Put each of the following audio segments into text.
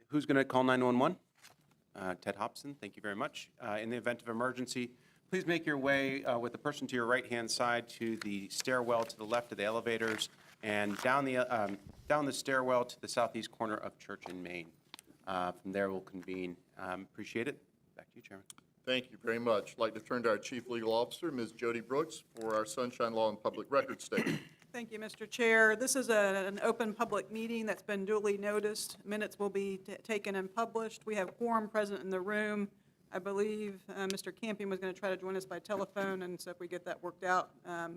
Who's going to call 911? Ted Hobson, thank you very much. In the event of emergency, please make your way with the person to your right-hand side to the stairwell to the left of the elevators and down the stairwell to the southeast corner of Church and Main. From there, we'll convene. Appreciate it. Back to you, Chairman. Thank you very much. I'd like to turn to our Chief Legal Officer, Ms. Jody Brooks, for our Sunshine Law and Public Records Statement. Thank you, Mr. Chair. This is an open public meeting that's been duly noticed. Minutes will be taken and published. We have quorum present in the room. I believe Mr. Camping was going to try to join us by telephone, and so if we get that worked out,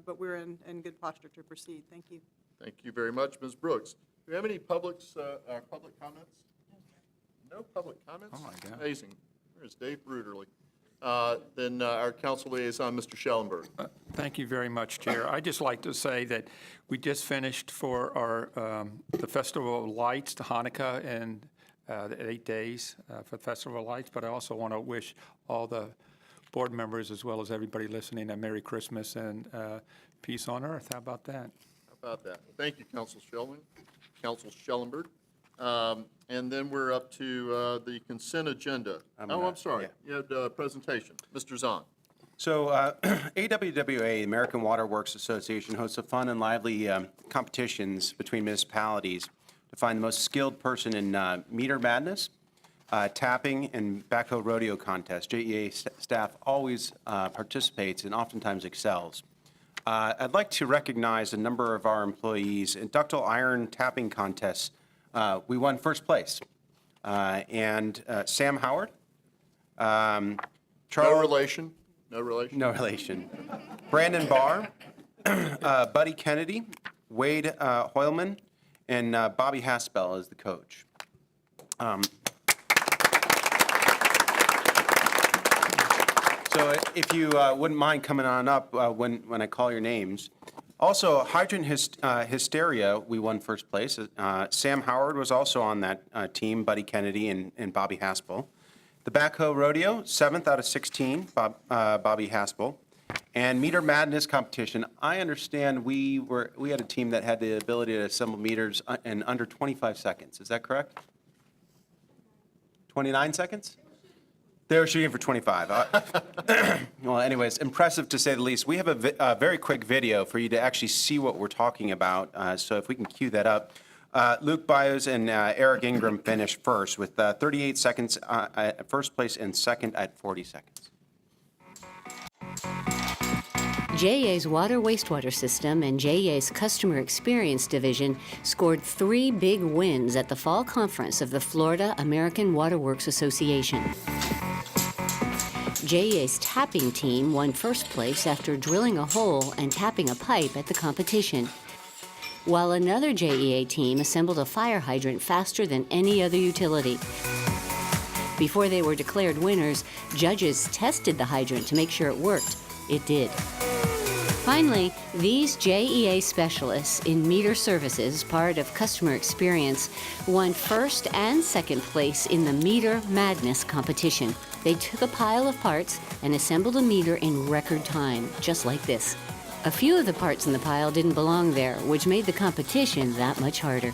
but we're in good posture to proceed. Thank you. Thank you very much, Ms. Brooks. Do we have any public comments? No public comments? Oh, my God. Amazing. There's Dave Bruderly. Then our council liaison, Mr. Schellenberg. Thank you very much, Chair. I'd just like to say that we just finished for our the Festival of Lights, to Hanukkah, and 8 days for the Festival of Lights, but I also want to wish all the board members as well as everybody listening a Merry Christmas and peace on earth. How about that? How about that? Thank you, Council Schellenberg. And then we're up to the consent agenda. I'm sorry. Yeah. You had a presentation. Mr. Zahn. So AWWA, American Water Works Association, hosts a fun and lively competitions between municipalities to find the most skilled person in meter madness, tapping, and backhoe rodeo contest. JEA staff always participates and oftentimes excels. I'd like to recognize a number of our employees. In ductile iron tapping contests, we won first place. And Sam Howard, No relation. No relation. No relation. Brandon Barr, Buddy Kennedy, Wade Hoylman, and Bobby Haspel is the coach. So if you wouldn't mind coming on up when I call your names. Also, Hydrant Hysteria, we won first place. Sam Howard was also on that team, Buddy Kennedy and Bobby Haspel. The Backhoe Rodeo, 7th out of 16, Bobby Haspel. And Meter Madness competition, I understand we had a team that had the ability to assemble meters in under 25 seconds. Is that correct? 29 seconds? They were shooting for 25. Well, anyways, impressive to say the least. We have a very quick video for you to actually see what we're talking about. So if we can cue that up. Luke Bios and Eric Ingram finished first with 38 seconds at first place and second at 40 seconds. JEA's Water Wastewater System and JEA's Customer Experience Division scored 3 big wins at the Fall Conference of the Florida American Water Works Association. JEA's tapping team won first place after drilling a hole and tapping a pipe at the competition, while another JEA team assembled a fire hydrant faster than any other utility. Before they were declared winners, judges tested the hydrant to make sure it worked. It did. Finally, these JEA specialists in meter services, part of customer experience, won first and second place in the Meter Madness competition. They took a pile of parts and assembled a meter in record time, just like this. A few of the parts in the pile didn't belong there, which made the competition that much harder.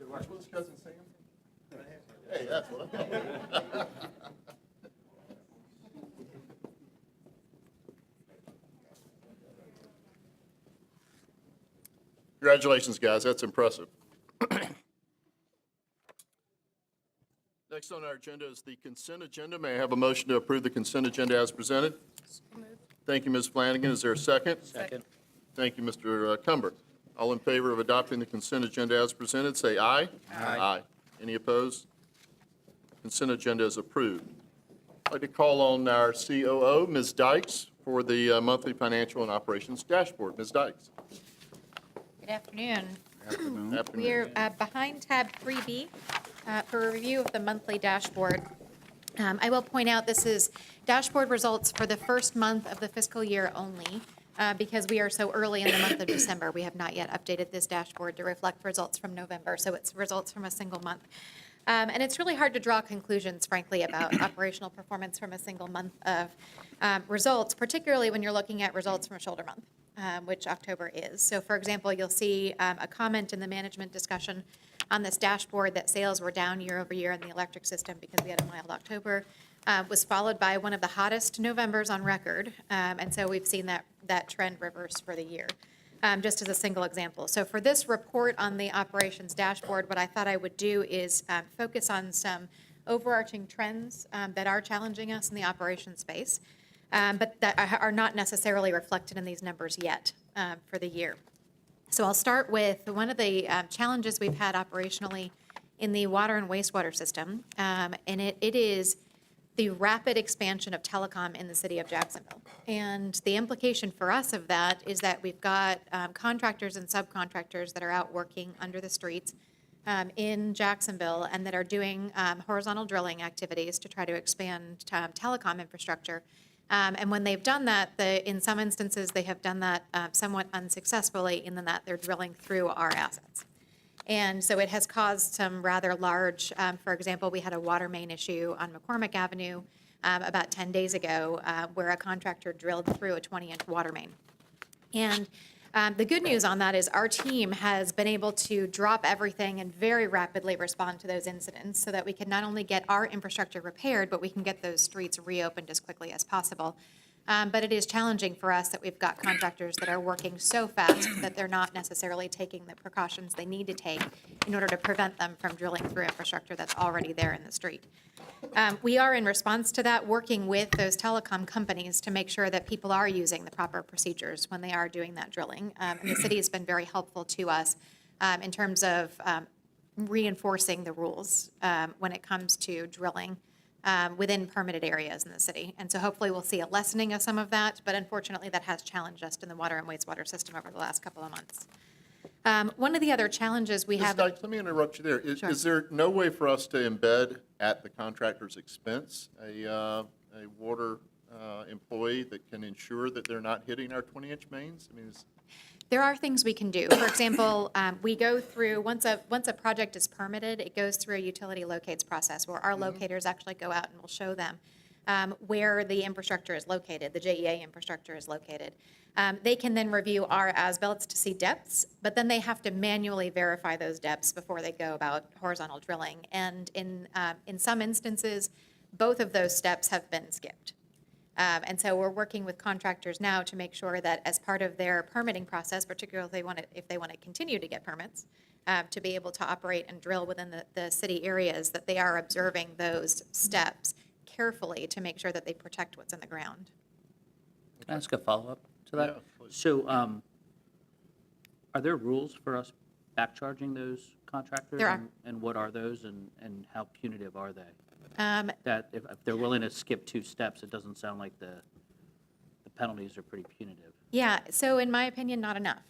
What's his cousin Sam? Hey, that's what I thought. Congratulations, guys. That's impressive. Next on our agenda is the consent agenda. May I have a motion to approve the consent agenda as presented? Thank you, Ms. Flanagan. Is there a second? Second. Thank you, Mr. Cumber. All in favor of adopting the consent agenda as presented, say aye. Aye. Any opposed? Consent agenda is approved. I'd like to call on our COO, Ms. Dykes, for the monthly financial and operations dashboard. Ms. Dykes. Good afternoon. Afternoon. We are behind tab 3B for a review of the monthly dashboard. I will point out this is dashboard results for the first month of the fiscal year only, because we are so early in the month of December. We have not yet updated this dashboard to reflect results from November, so it's results from a single month. And it's really hard to draw conclusions, frankly, about operational performance from a single month of results, particularly when you're looking at results from a shoulder month, which October is. So, for example, you'll see a comment in the management discussion on this dashboard that sales were down year over year in the electric system because we had a mild October, was followed by one of the hottest Novembers on record. And so we've seen that trend reverse for the year, just as a single example. So for this report on the operations dashboard, what I thought I would do is focus on some overarching trends that are challenging us in the operations space, but that are not necessarily reflected in these numbers yet for the year. So I'll start with one of the challenges we've had operationally in the water and wastewater system, and it is the rapid expansion of telecom in the city of Jacksonville. And the implication for us of that is that we've got contractors and subcontractors that are out working under the streets in Jacksonville and that are doing horizontal drilling activities to try to expand telecom infrastructure. And when they've done that, in some instances, they have done that somewhat unsuccessfully in that they're drilling through our assets. And so it has caused some rather large, for example, we had a water main issue on McCormick Avenue about 10 days ago where a contractor drilled through a 20-inch water main. And the good news on that is our team has been able to drop everything and very rapidly respond to those incidents so that we can not only get our infrastructure repaired, but we can get those streets reopened as quickly as possible. But it is challenging for us that we've got contractors that are working so fast that they're not necessarily taking the precautions they need to take in order to prevent them from drilling through infrastructure that's already there in the street. We are, in response to that, working with those telecom companies to make sure that people are using the proper procedures when they are doing that drilling. And the city has been very helpful to us in terms of reinforcing the rules when it comes to drilling within permitted areas in the city. And so hopefully we'll see a lessening of some of that, but unfortunately that has challenged us in the water and wastewater system over the last couple of months. One of the other challenges we Ms. have... Dykes, let me interrupt you there. Sure. Is there no way for us to embed at the contractor's expense a water employee that can ensure that they're not hitting our 20-inch mains? I mean, There are things we can do. For example, we go through, once a project is permitted, it goes through a utility locates process where our locators actually go out and will show them where the infrastructure is located, the JEA infrastructure is located. They can then review our as-built to see depths, but then they have to manually verify those depths before they go about horizontal drilling. And in some instances, both of those steps have been skipped. And so we're working with contractors now to make sure that as part of their permitting process, particularly if they want to continue to get permits, to be able to operate and drill within the city areas, that they are observing those steps carefully to make sure that they protect what's in the ground. Can I ask a follow-up to that? Yeah, please. So, are there rules for us back charging those contractors? There are. And what are those, and how punitive are they? That if they're willing to skip 2 steps, it doesn't sound like the penalties are pretty punitive. Yeah, so in my opinion, not enough.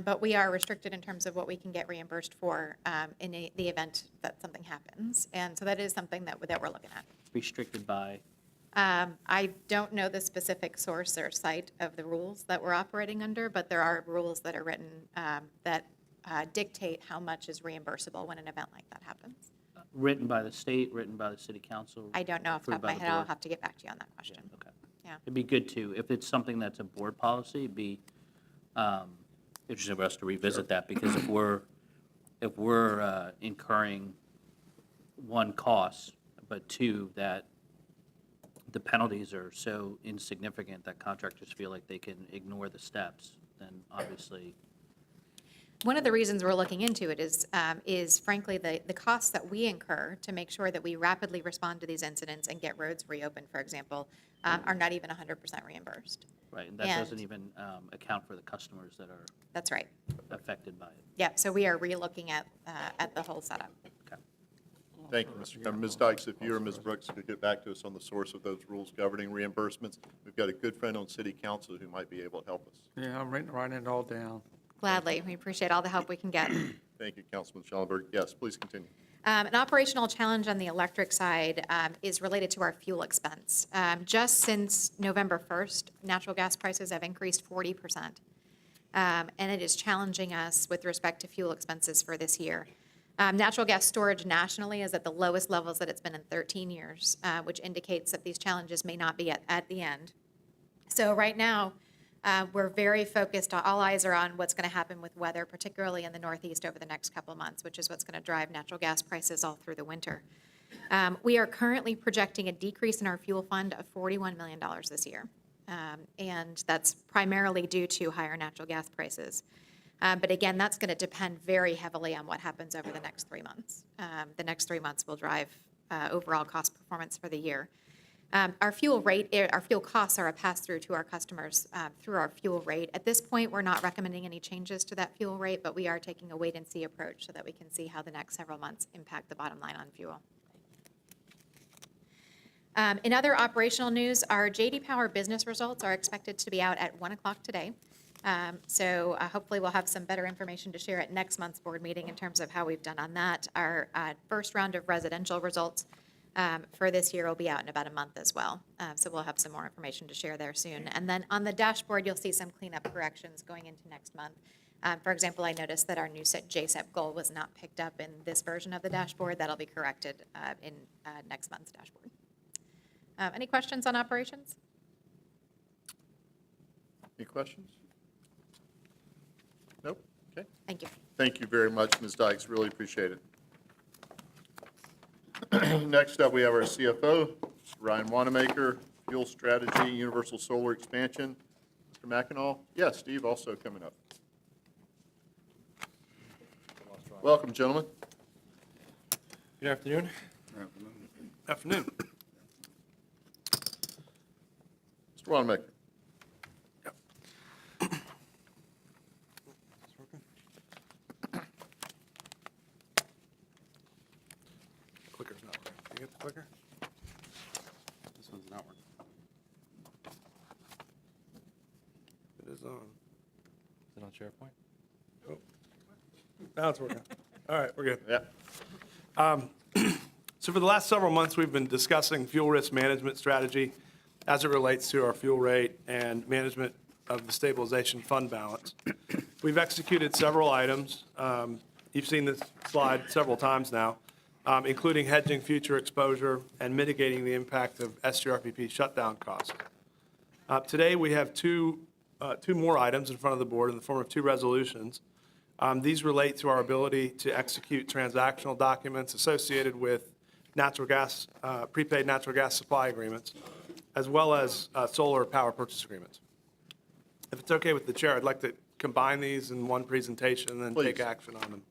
But we are restricted in terms of what we can get reimbursed for in the event that something happens. And so that is something that we're looking at. Restricted by, I don't know the specific source or site of the rules that we're operating under, but there are rules that are written that dictate how much is reimbursable when an event like that happens. written by the state, written by the city council? I don't know off the top of my approved by the head. I'll board? have to get back to you on that question. Okay. Yeah. It'd be good to, if it's something that's a board policy, it'd be interesting for us to revisit that, because if we're incurring, 1, costs, but 2, that the penalties are so insignificant that contractors feel like they can ignore the steps, then obviously, One of the reasons we're looking into it is frankly the costs that we incur to make sure that we rapidly respond to these incidents and get roads reopened, for example, are not even 100% reimbursed. right, and that And- doesn't even account for the customers that are That's right. affected by it. Yeah, so we are relooking at the whole setup. Okay. Thank you, Mr. Cumber. Ms. Dykes, if you or Ms. Brooks could get back to us on the source of those rules governing reimbursements. We've got a good friend on city council who might be able to help us. Yeah, I'm writing it all down. Gladly. We appreciate all the help we can get. Thank you, Councilman Schellenberg. Yes, please continue. An operational challenge on the electric side is related to our fuel expense. Just since November 1st, natural gas prices have increased 40%. And it is challenging us with respect to fuel expenses for this year. Natural gas storage nationally is at the lowest levels that it's been in 13 years, which indicates that these challenges may not be at the end. So right now, we're very focused, all eyes are on what's going to happen with weather, particularly in the Northeast over the next couple of months, which is what's going to drive natural gas prices all through the winter. We are currently projecting a decrease in our fuel fund of $41 million this year. And that's primarily due to higher natural gas prices. But again, that's going to depend very heavily on what happens over the next 3 months. The next 3 months will drive overall cost performance for the year. Our fuel costs are a pass-through to our customers through our fuel rate. At this point, we're not recommending any changes to that fuel rate, but we are taking a wait-and-see approach so that we can see how the next several months impact the bottom line on fuel. In other operational news, our JEA Tower business results are expected to be out at 1 o'clock today. So hopefully we'll have some better information to share at next month's board meeting in terms of how we've done on that. Our first round of residential results for this year will be out in about a month as well. So we'll have some more information to share there soon. And then on the dashboard, you'll see some cleanup corrections going into next month. For example, I noticed that our new JSEP goal was not picked up in this version of the dashboard. That'll be corrected in next month's dashboard. Any questions on operations? Any questions? Nope. Okay. Thank you. Thank you very much, Ms. Dykes. Really appreciate it. Next up, we have our CFO, Ryan Wanamaker, Fuel Strategy, Universal Solar Expansion. Mr. McEnall? Yes, Steve also coming up. Welcome, gentlemen. Good afternoon. Afternoon. Mr. Wanamaker. Clicker's not working. Can you get the clicker? This one's not working. It is on. Is it on SharePoint? Oh. Now it's working. All right, we're good. Yeah. So for the last several months, we've been discussing fuel risk management strategy as it relates to our fuel rate and management of the stabilization fund balance. We've executed several items. You've seen this slide several times now, including hedging future exposure and mitigating the impact of SGRPP shutdown costs. Today, we have two more items in front of the board in the form of two resolutions. These relate to our ability to execute transactional documents associated with natural gas, prepaid natural gas supply agreements, as well as solar power purchase agreements. If it's okay with the chair, I'd like to combine these in one presentation and then take Please. action on them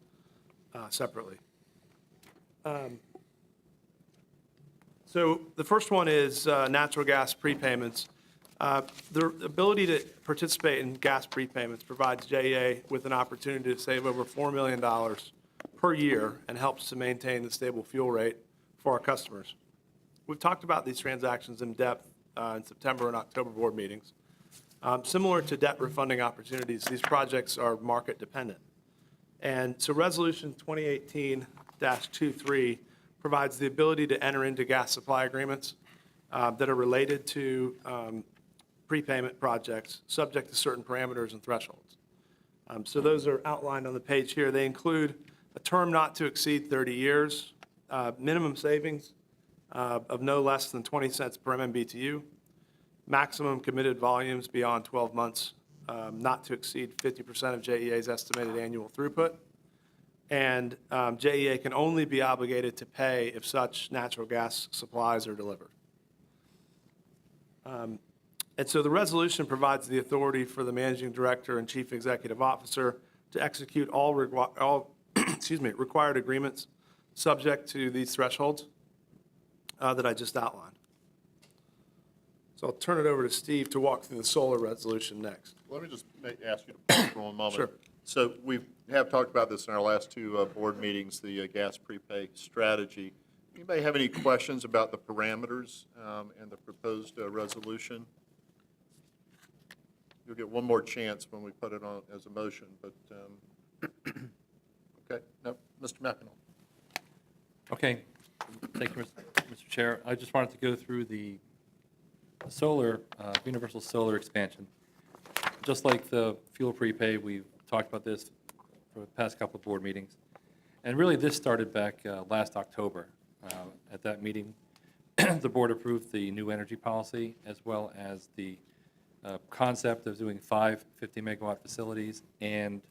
separately. So the first one is natural gas prepayments. The ability to participate in gas prepayments provides JEA with an opportunity to save over $4 million per year and helps to maintain the stable fuel rate for our customers. We've talked about these transactions in depth in September and October board meetings. Similar to debt refunding opportunities, these projects are market dependent. And so Resolution 2018-23 provides the ability to enter into gas supply agreements that are related to prepayment projects subject to certain parameters and thresholds. So those are outlined on the page here. They include a term not to exceed 30 years, minimum savings of no less than 20 cents per MMBTU, maximum committed volumes beyond 12 months, not to exceed 50% of JEA's estimated annual throughput, and JEA can only be obligated to pay if such natural gas supplies are delivered. And so the resolution provides the authority for the managing director and chief executive officer to execute all required agreements subject to these thresholds that I just outlined. So I'll turn it over to Steve to walk through the solar resolution next. Let me just ask you to pause for one moment. Sure. So we have talked about this in our last two board meetings, the gas prepay strategy. Anybody have any questions about the parameters and the proposed resolution? You'll get one more chance when we put it on as a motion, but, okay, no, Mr. McEnall. Okay, thank you, Mr. Chair. I just wanted to go through the solar, universal solar expansion. Just like the fuel prepay, we've talked about this for the past couple of board meetings. And really, this started back last October. At that meeting, the board approved the new energy policy as well as the concept of doing 5 50-megawatt facilities, and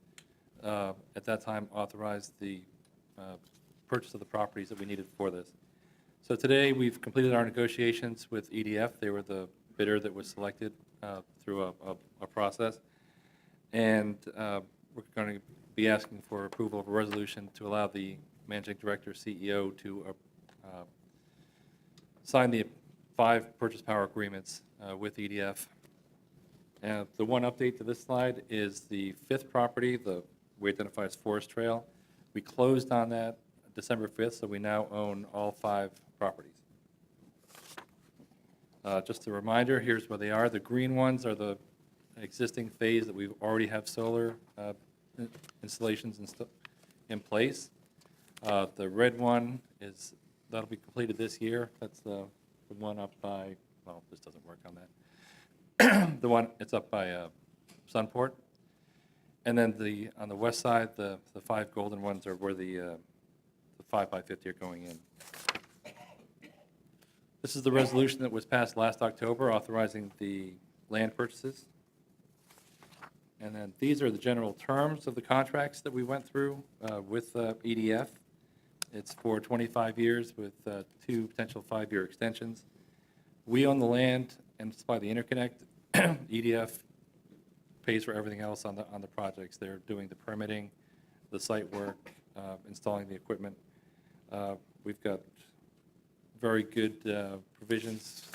at that time authorized the purchase of the properties that we needed for this. So today, we've completed our negotiations with EDF. They were the bidder that was selected through a process. And we're going to be asking for approval of a resolution to allow the managing director, CEO, to sign the 5 purchase power agreements with EDF. And the one update to this slide is the 5th property, we identify as Forest Trail. We closed on that December 5th, so we now own all 5 properties. Just a reminder, here's where they are. The green ones are the existing phase that we already have solar installations in place. The red one that'll be completed this year. That's the one up by, well, this doesn't work on that. The one, it's up by Sunport. And then on the west side, the 5 golden ones are where the 5 by 50 are going in. This is the resolution that was passed last October authorizing the land purchases. And then these are the general terms of the contracts that we went through with EDF. It's for 25 years with 2 potential 5-year extensions. We own the land and supply the interconnect. EDF pays for everything else on the projects. They're doing the permitting, the site work, installing the equipment. We've got very good provisions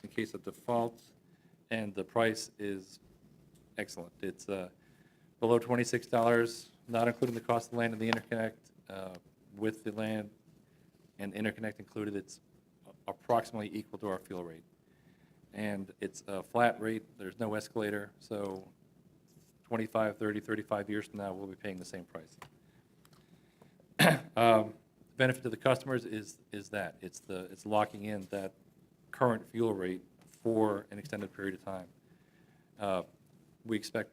in case of default, and the price is excellent. It's below $26, not including the cost of the land and the interconnect. With the land and interconnect included, it's approximately equal to our fuel rate. And it's a flat rate. There's no escalator, so 25, 30, 35 years from now, we'll be paying the same price. Benefit to the customers is that it's locking in that current fuel rate for an extended period of time. We expect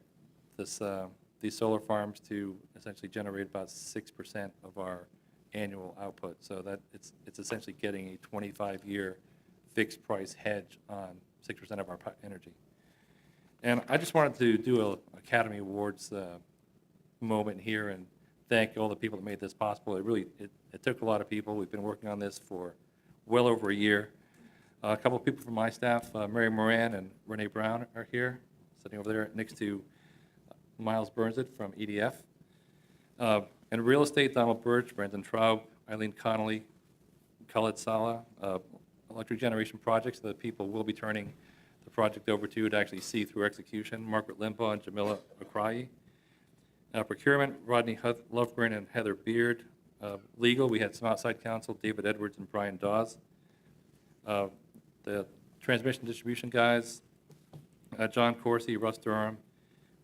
these solar farms to essentially generate about 6% of our annual output, so that it's essentially getting a 25-year fixed price hedge on 6% of our energy. And I just wanted to do an Academy Awards moment here and thank all the people that made this possible. It took a lot of people. We've been working on this for well over a year. A couple of people from my staff, Mary Moran and Renee Brown, are here, sitting over there next to Miles Burnsit from EDF. And real estate, Donald Birch, Brandon Traub, Eileen Connolly, Khaled Salah. Electric generation projects that people will be turning the project over to actually see through execution, Margaret Limbaugh and Jamila Akrayi. Procurement, Rodney Lovegren and Heather Beard. Legal, we had some outside counsel, David Edwards and Brian Dawes. The transmission distribution guys, John Corsi, Russ Durham,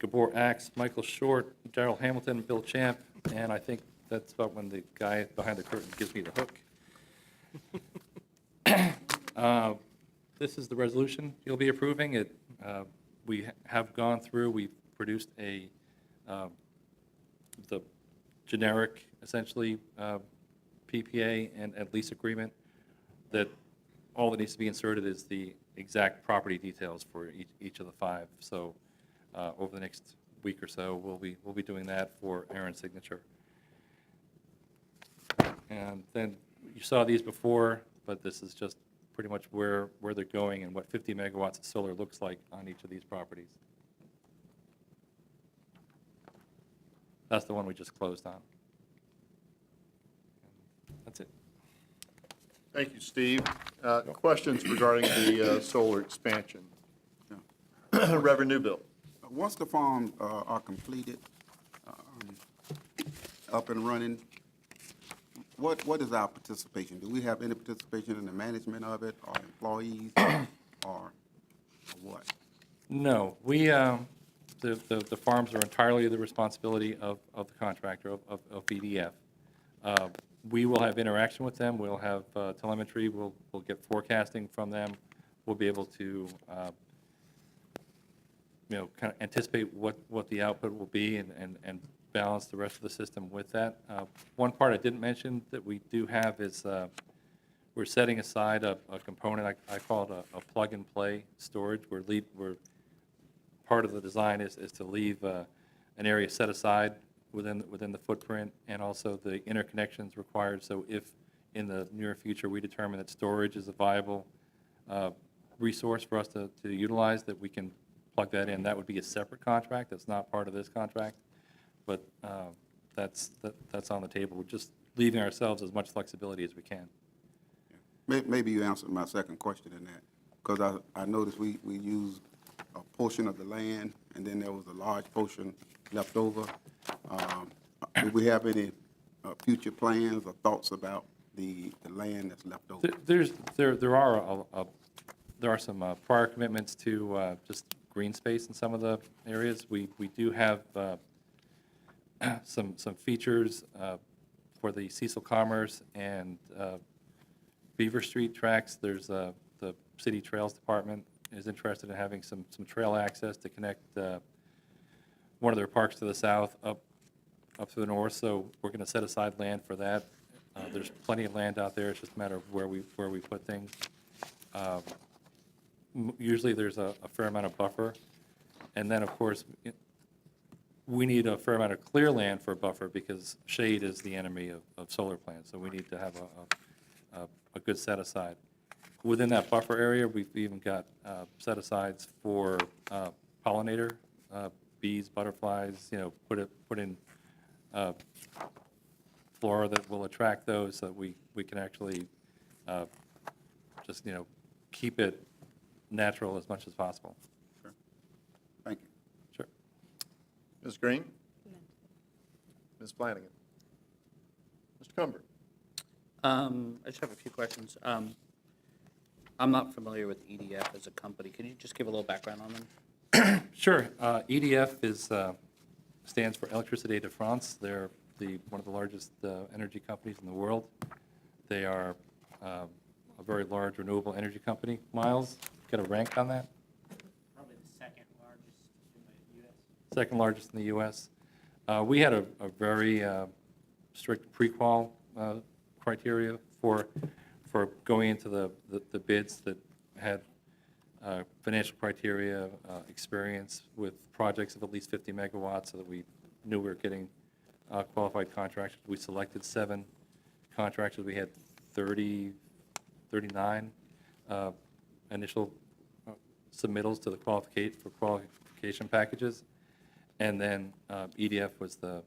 Gabor Axe, Michael Short, Darrell Hamilton, Bill Champ, and I think that's about when the guy behind the curtain gives me the hook. This is the resolution you'll be approving. We have gone through, we've produced the generic, essentially, PPA and lease agreement that all that needs to be inserted is the exact property details for each of the 5. So over the next week or so, we'll be doing that for Aaron's signature. And then you saw these before, but this is just pretty much where they're going and what 50 megawatts of solar looks like on each of these properties. That's the one we just closed on. That's it. Thank you, Steve. Questions regarding the solar expansion? Reverend Newbill. Once the farms are completed, up and running, what is our participation? Do we have any participation in the management of it, or employees, or what? No, we, the farms are entirely the responsibility of the contractor, of BDF. We will have interaction with them, we'll have telemetry, we'll get forecasting from them, we'll be able to, kind of anticipate what the output will be and balance the rest of the system with that. One part I didn't mention that we do have is we're setting aside a component, I call it a plug-and-play storage, where part of the design is to leave an area set aside within the footprint, and also the interconnections required. So if in the near future we determine that storage is a viable resource for us to utilize, that we can plug that in. That would be a separate contract. That's not part of this contract, but that's on the table. We're just leaving ourselves as much flexibility as we can. Maybe you answered my second question in that, because I noticed we used a portion of the land, and then there was a large portion left over. Do we have any future plans or thoughts about the land that's left over? There are some prior commitments to just green space in some of the areas. We do have some features for the Cecil Commerce and Beaver Street tracks. There's the City Trails Department is interested in having some trail access to connect one of their parks to the south up to the north, so we're going to set aside land for that. There's plenty of land out there. It's just a matter of where we put things. Usually there's a fair amount of buffer, and then of course we need a fair amount of clear land for a buffer, because shade is the enemy of solar plants, so we need to have a good set aside. Within that buffer area, we've even got set asides for pollinator, bees, butterflies, put in flora that will attract those, so that we can actually just, keep it natural as much as possible. Sure. Thank you. Sure. Ms. Green? Ms. Flanagan? Mr. Cumber? I just have a few questions. I'm not familiar with EDF as a company. Could you just give a little background on them? Sure. EDF stands for Électricité de France. They're one of the largest energy companies in the world. They are a very large renewable energy company. Miles, got a rank on that? Probably the second largest in the U.S. Second largest in the U.S. We had a very strict pre-qual criteria for going into the bids that had financial criteria, experience with projects of at least 50 megawatts, so that we knew we were getting qualified contractors. We selected 7 contractors. We had 39 initial submittals to the qualification packages, and then EDF was the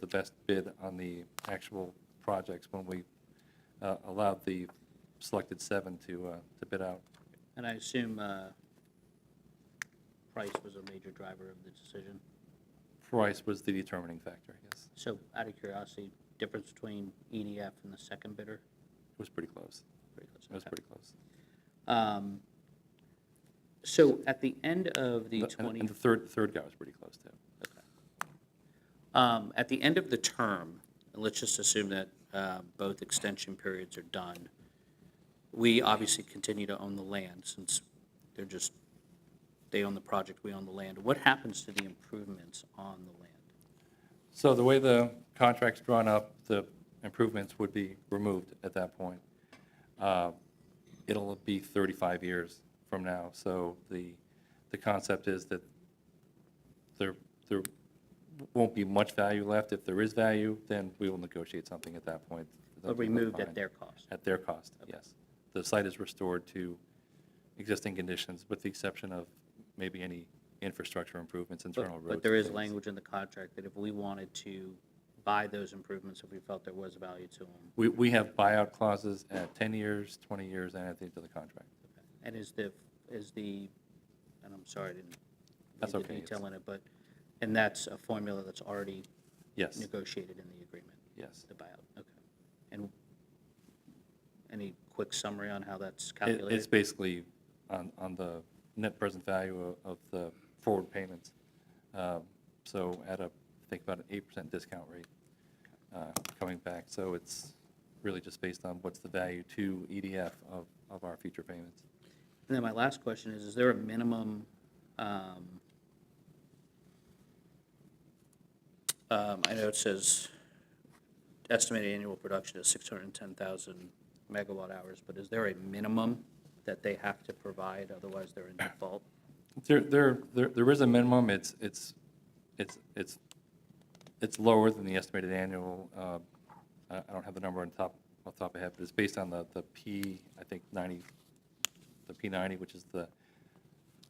best bid on the actual projects when we allowed the selected 7 to bid out. And I assume price was a major driver of the decision. Price was the determining factor, yes. So out of curiosity, difference between EDF and the second bidder? It was pretty close. Pretty close. It was Okay. pretty close. So at the end of the And the third guy was pretty close, too. At the end of the term, and let's just assume that both extension periods are done, we obviously continue to own the land, since they own the project, we own the land. What happens to the improvements on the land? So the way the contract's drawn up, the improvements would be removed at that point. It'll be 35 years from now, so the concept is that there won't be much value left. If there is value, then we will negotiate something at that point. But removed at their cost? At their cost, yes. The site is restored to existing conditions, with the exception of maybe any infrastructure improvements, internal roads. But there is and things. language in the contract that if we wanted to buy those improvements, if we felt there was value to them. We have buyout clauses at 10 years, 20 years, and at the end of the contract. And and I'm sorry, I didn't That's read the okay. detail in it, and that's a formula that's already Yes, negotiated in the agreement? yes. The buyout, okay. And any quick summary on how that's It's calculated? basically on the net present value of the forward payments. So at I think about an 8% discount rate. coming back. So it's really just based on what's the value to EDF of our future payments. And then my last question is there a minimum, I know it says estimated annual production is 610,000 megawatt hours, but is there a minimum that they have to provide, otherwise they're in default? There is a minimum. It's lower than the estimated annual. I don't have the number off the top of my head, but it's based on the P, I think 90, the P90, which is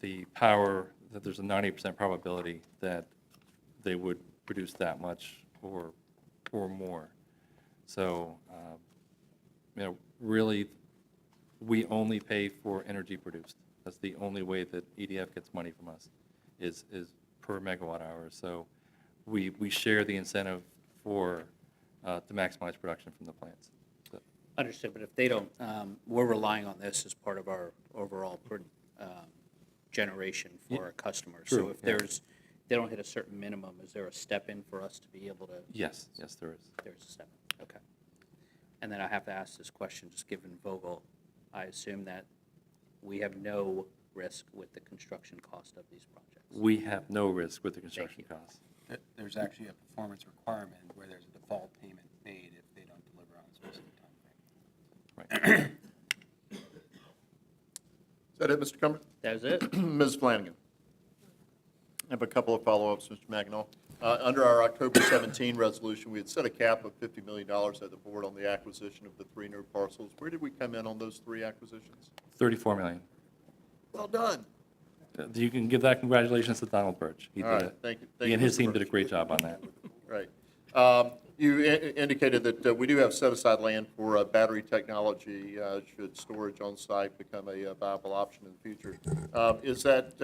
the power that there's a 90% probability that they would produce that much or more. So, really, we only pay for energy produced. That's the only way that EDF gets money from us is per megawatt hour. So we share the incentive to maximize production from the plants. So, Understood, but if they don't, we're relying on this as part of our overall generation for our customers. So True, if yeah. they don't hit a certain minimum, is there a step in for us to be able to? yes, there is. There's a step in, okay. And then I have to ask this question, just given Vogel, I assume that we have no risk with the construction cost of these projects. We have no risk with the construction you. costs. There's actually a performance requirement where there's a default payment made if they don't deliver on a specific timeframe. Right. Is that it, Mr. Cumber? That is it? Ms. Flanagan. I have a couple of follow-ups, Mr. Magnol. Under our October 17 resolution, we had set a cap of $50 million at the board on the acquisition of the 3 new parcels. Where did we come in on those 3 acquisitions? $34 million. Well done. You can give that congratulations to Donald Birch. He All did right, it. thank you. He and his Mr. team did a Birch. great job on that. Right. You indicated that we do have set-aside land for battery technology, should storage on site become a viable option in the future. Is that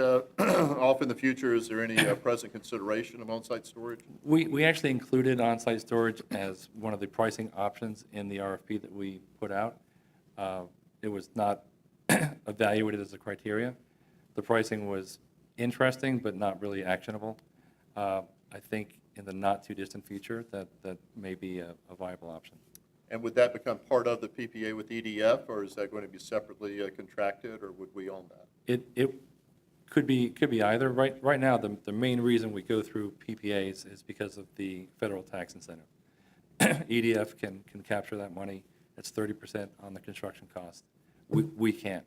off in the future? Is there any present consideration of on-site storage? We actually included on-site storage as one of the pricing options in the RFP that we put out. It was not evaluated as a criteria. The pricing was interesting, but not really actionable. I think in the not-too-distant future, that may be a viable option. And would that become part of the PPA with EDF, or is that going to be separately contracted, or would we own that? It could be either. Right now, the main reason we go through PPAs is because of the federal tax incentive. EDF can capture that money. It's 30% on the construction cost. We can't.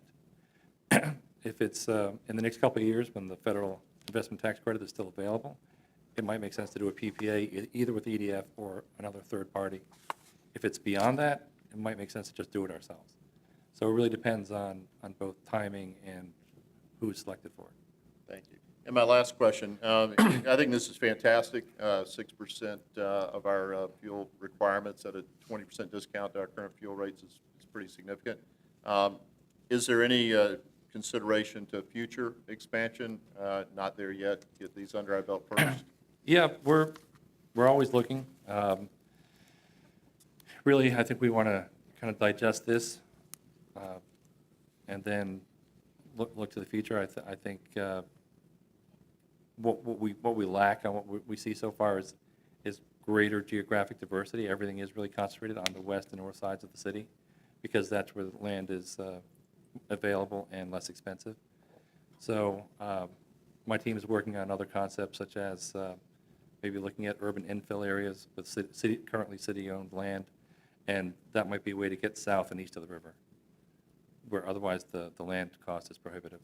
If it's in the next couple of years when the federal investment tax credit is still available, it might make sense to do a PPA either with EDF or another third party. If it's beyond that, it might make sense to just do it ourselves. So it really depends on both timing and who's selected for it. Thank you. And my last question, I think this is fantastic, 6% of our fuel requirements at a 20% discount to our current fuel rates is pretty significant. Is there any consideration to future expansion? Not there yet, get these under our belt first. Yeah, we're always looking. Really, I think we want to kind of digest this and then look to the future. I think what we lack and what we see so far is greater geographic diversity. Everything is really concentrated on the west and north sides of the city because that's where the land is available and less expensive. So my team is working on other concepts such as maybe looking at urban infill areas with currently city-owned land, and that might be a way to get south and east of the river, where otherwise the land cost is prohibitive.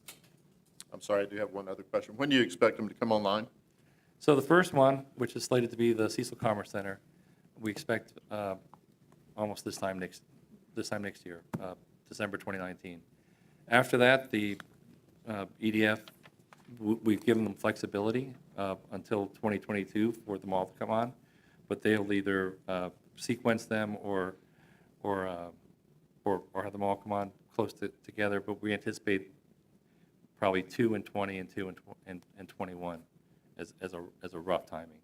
I'm sorry, I do have one other question. When do you expect them to come online? So the first one, which is slated to be the Cecil Commerce Center, we expect almost this time next year, December 2019. After that, the EDF, we've given them flexibility until 2022 for them all to come on, but they'll either sequence them or have them all come on close together. But we anticipate probably 2 in 20 and 2 in 21 as a rough timing.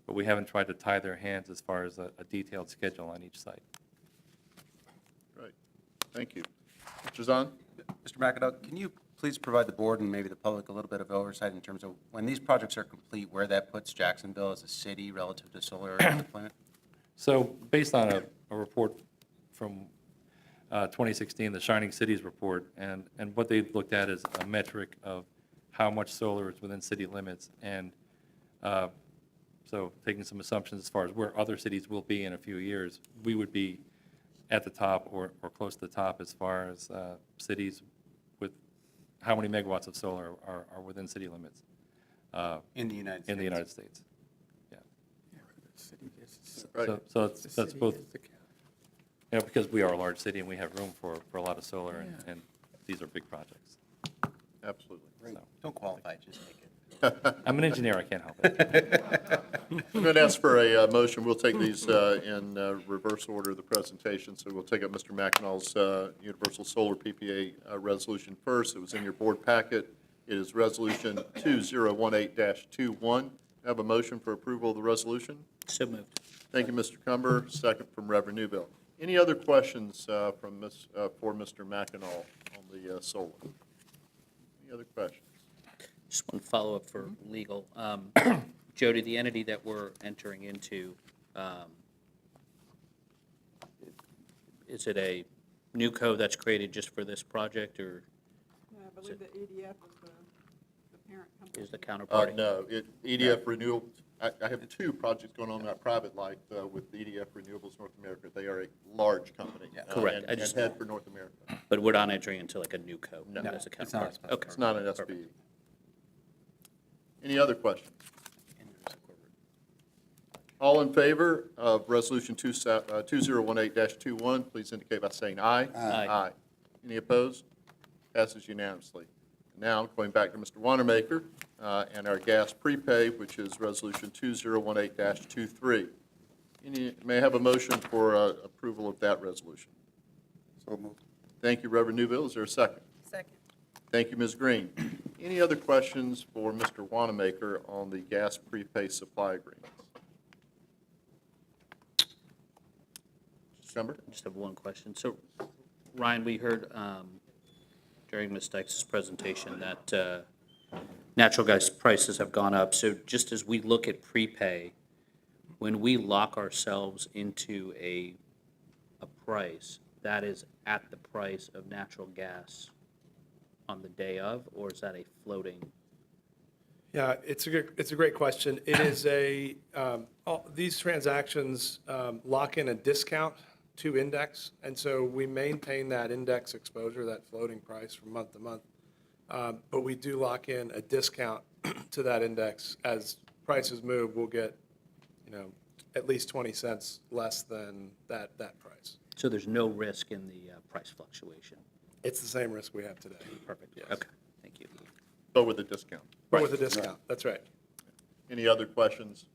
But we haven't tried to tie their hands as far as a detailed schedule on each site. Right. Thank you. Mr. Zahn? Mr. McAdoo, can you please provide the board and maybe the public a little bit of oversight in terms of when these projects are complete, where that puts Jacksonville as a city relative to solar deployment? So based on a report from 2016, the Shining Cities report, and what they looked at is a metric of how much solar is within city limits, and so taking some assumptions as far as where other cities will be in a few years, we would be at the top or close to the top as far as cities with how many megawatts of solar are within city limits. In the United States. In the United States, yeah. Right. So that's both, because we are a large city and we have room for a lot of solar, and these are big projects. Absolutely. Don't qualify, just take it. I'm an engineer, I can't help it. I'm going to ask for a motion. We'll take these in reverse order of the presentation. So we'll take up Mr. McInall's Universal Solar PPA resolution first. It was in your board packet. It is Resolution 2018-21. Have a motion for approval of the resolution? So moved. Thank you, Mr. Cumber. Second from Reverend Newbill. Any other questions for Mr. McInall on the solar? Any other questions? Just one follow-up for legal. Jody, the entity that we're entering into, is it a new code that's created just for this project, or Yeah, I believe that EDF is the parent company. is the counterparty? No, EDF Renewable, I have two projects going on in that private life with EDF Renewables North America. They are a large company. Correct. I And just- head for North America. But we're not entering into like a new code No. as a It's not counterparty? a Okay. It's not an SPE. Any other questions? All in favor of Resolution 2018-21, please indicate by saying aye. Aye. Any opposed? Passes unanimously. Now, going back to Mr. Wanamaker and our gas prepay, which is Resolution 2018-23. May I have a motion for approval of that resolution? So moved. Thank you, Reverend Newbill. Is there a second? Second. Thank you, Ms. Green. Any other questions for Mr. Wanamaker on the gas prepay supply agreements? December? I just have one question. So, Ryan, we heard during Ms. Dykes' presentation that natural gas prices have gone up. So just as we look at prepay, when we lock ourselves into a price, that is at the price of natural gas on the day of, or is that a floating? Yeah, it's a great question. It is these transactions lock in a discount to index, and so we maintain that index exposure, that floating price from month to month. But we do lock in a discount to that index. As prices move, we'll get, at least 20 cents less than that price. So there's no risk in the price fluctuation? It's the same risk we have today. Perfect. Yes. Okay, thank you. But with a discount. But with a discount, that's right. Any other questions?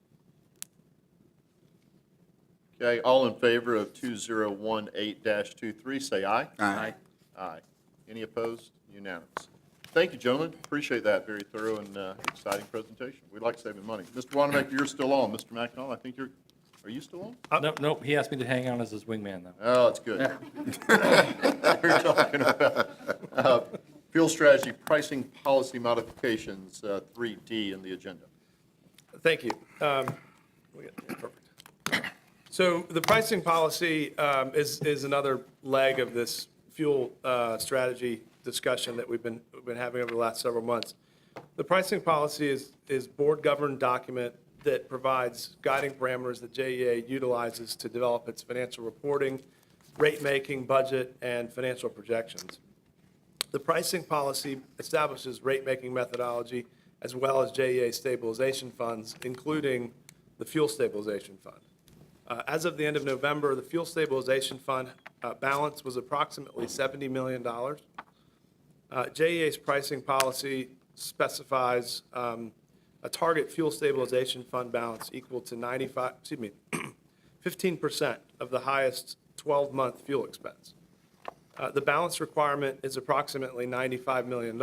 Okay, all in favor of 2018-23, say aye. Aye. Aye. Any opposed? Unanimous. Thank you, gentlemen. Appreciate that. Very thorough and exciting presentation. We like saving money. Mr. Wanamaker, you're still on. Mr. McInall, I think are you still on? No, he asked me to hang out as his wingman, though. Oh, that's good. We're talking about fuel strategy, pricing policy modifications, 3D in the agenda. Thank you. Perfect. So the pricing policy is another leg of this fuel strategy discussion that we've been having over the last several months. The pricing policy is board-governed document that provides guiding parameters that JEA utilizes to develop its financial reporting, rate-making, budget, and financial projections. The pricing policy establishes rate-making methodology as well as JEA stabilization funds, including the Fuel Stabilization Fund. As of the end of November, the Fuel Stabilization Fund balance was approximately $70 million. JEA's pricing policy specifies a target fuel stabilization fund balance equal to 15% of the highest 12-month fuel expense. The balance requirement is approximately $95 million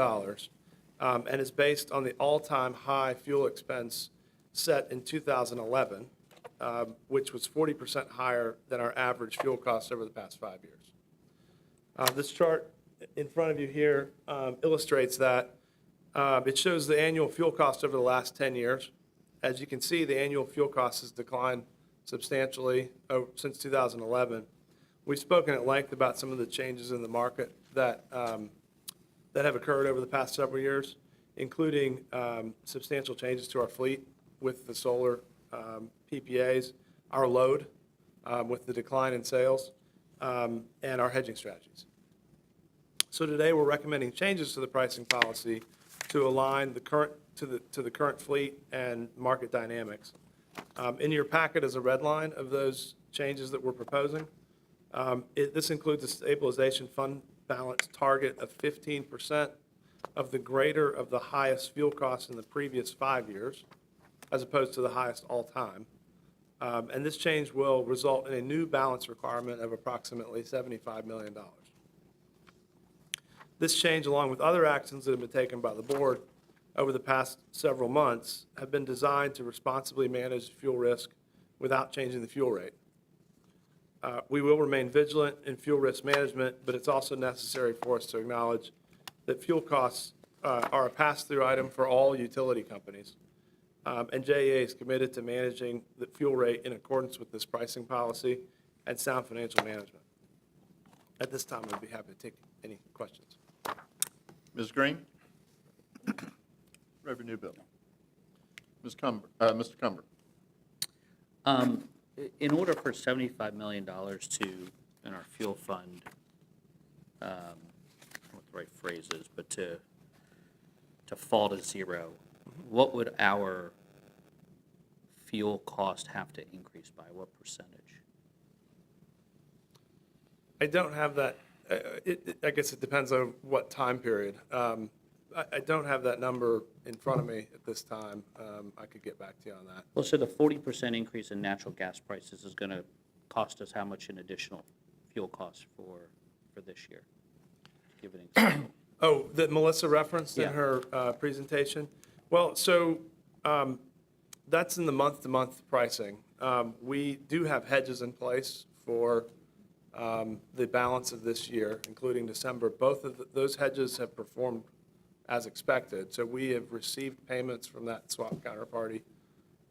and is based on the all-time high fuel expense set in 2011, which was 40% higher than our average fuel costs over the past 5 years. This chart in front of you here illustrates that. It shows the annual fuel cost over the last 10 years. As you can see, the annual fuel cost has declined substantially since 2011. We've spoken at length about some of the changes in the market that have occurred over the past several years, including substantial changes to our fleet with the solar PPAs, our load with the decline in sales, and our hedging strategies. So today, we're recommending changes to the pricing policy to align to the current fleet and market dynamics. In your packet is a red line of those changes that we're proposing. This includes a stabilization fund balance target of 15% of the greater of the highest fuel costs in the previous 5 years, as opposed to the highest all time. And this change will result in a new balance requirement of approximately $75 million. This change, along with other actions that have been taken by the board over the past several months, have been designed to responsibly manage fuel risk without changing the fuel rate. We will remain vigilant in fuel risk management, but it's also necessary for us to acknowledge that fuel costs are a pass-through item for all utility companies. And JEA is committed to managing the fuel rate in accordance with this pricing policy and sound financial management. At this time, I'd be happy to take any questions. Ms. Green? Revenue bill. Mr. Cumber? In order for $75 million in our fuel fund, I don't know what the right phrase is, but to fall to zero, what would our fuel cost have to increase by? What percentage? I don't have that. I guess it depends on what time period. I don't have that number in front of me at this time. I could get back to you on that. Well, so the 40% increase in natural gas prices is going to cost us how much in additional fuel costs for this year? Give an example. Oh, that Melissa referenced in Yeah. her presentation? Well, so that's in the month-to-month pricing. We do have hedges in place for the balance of this year, including December. Both of those hedges have performed as expected. So we have received payments from that swap counterparty.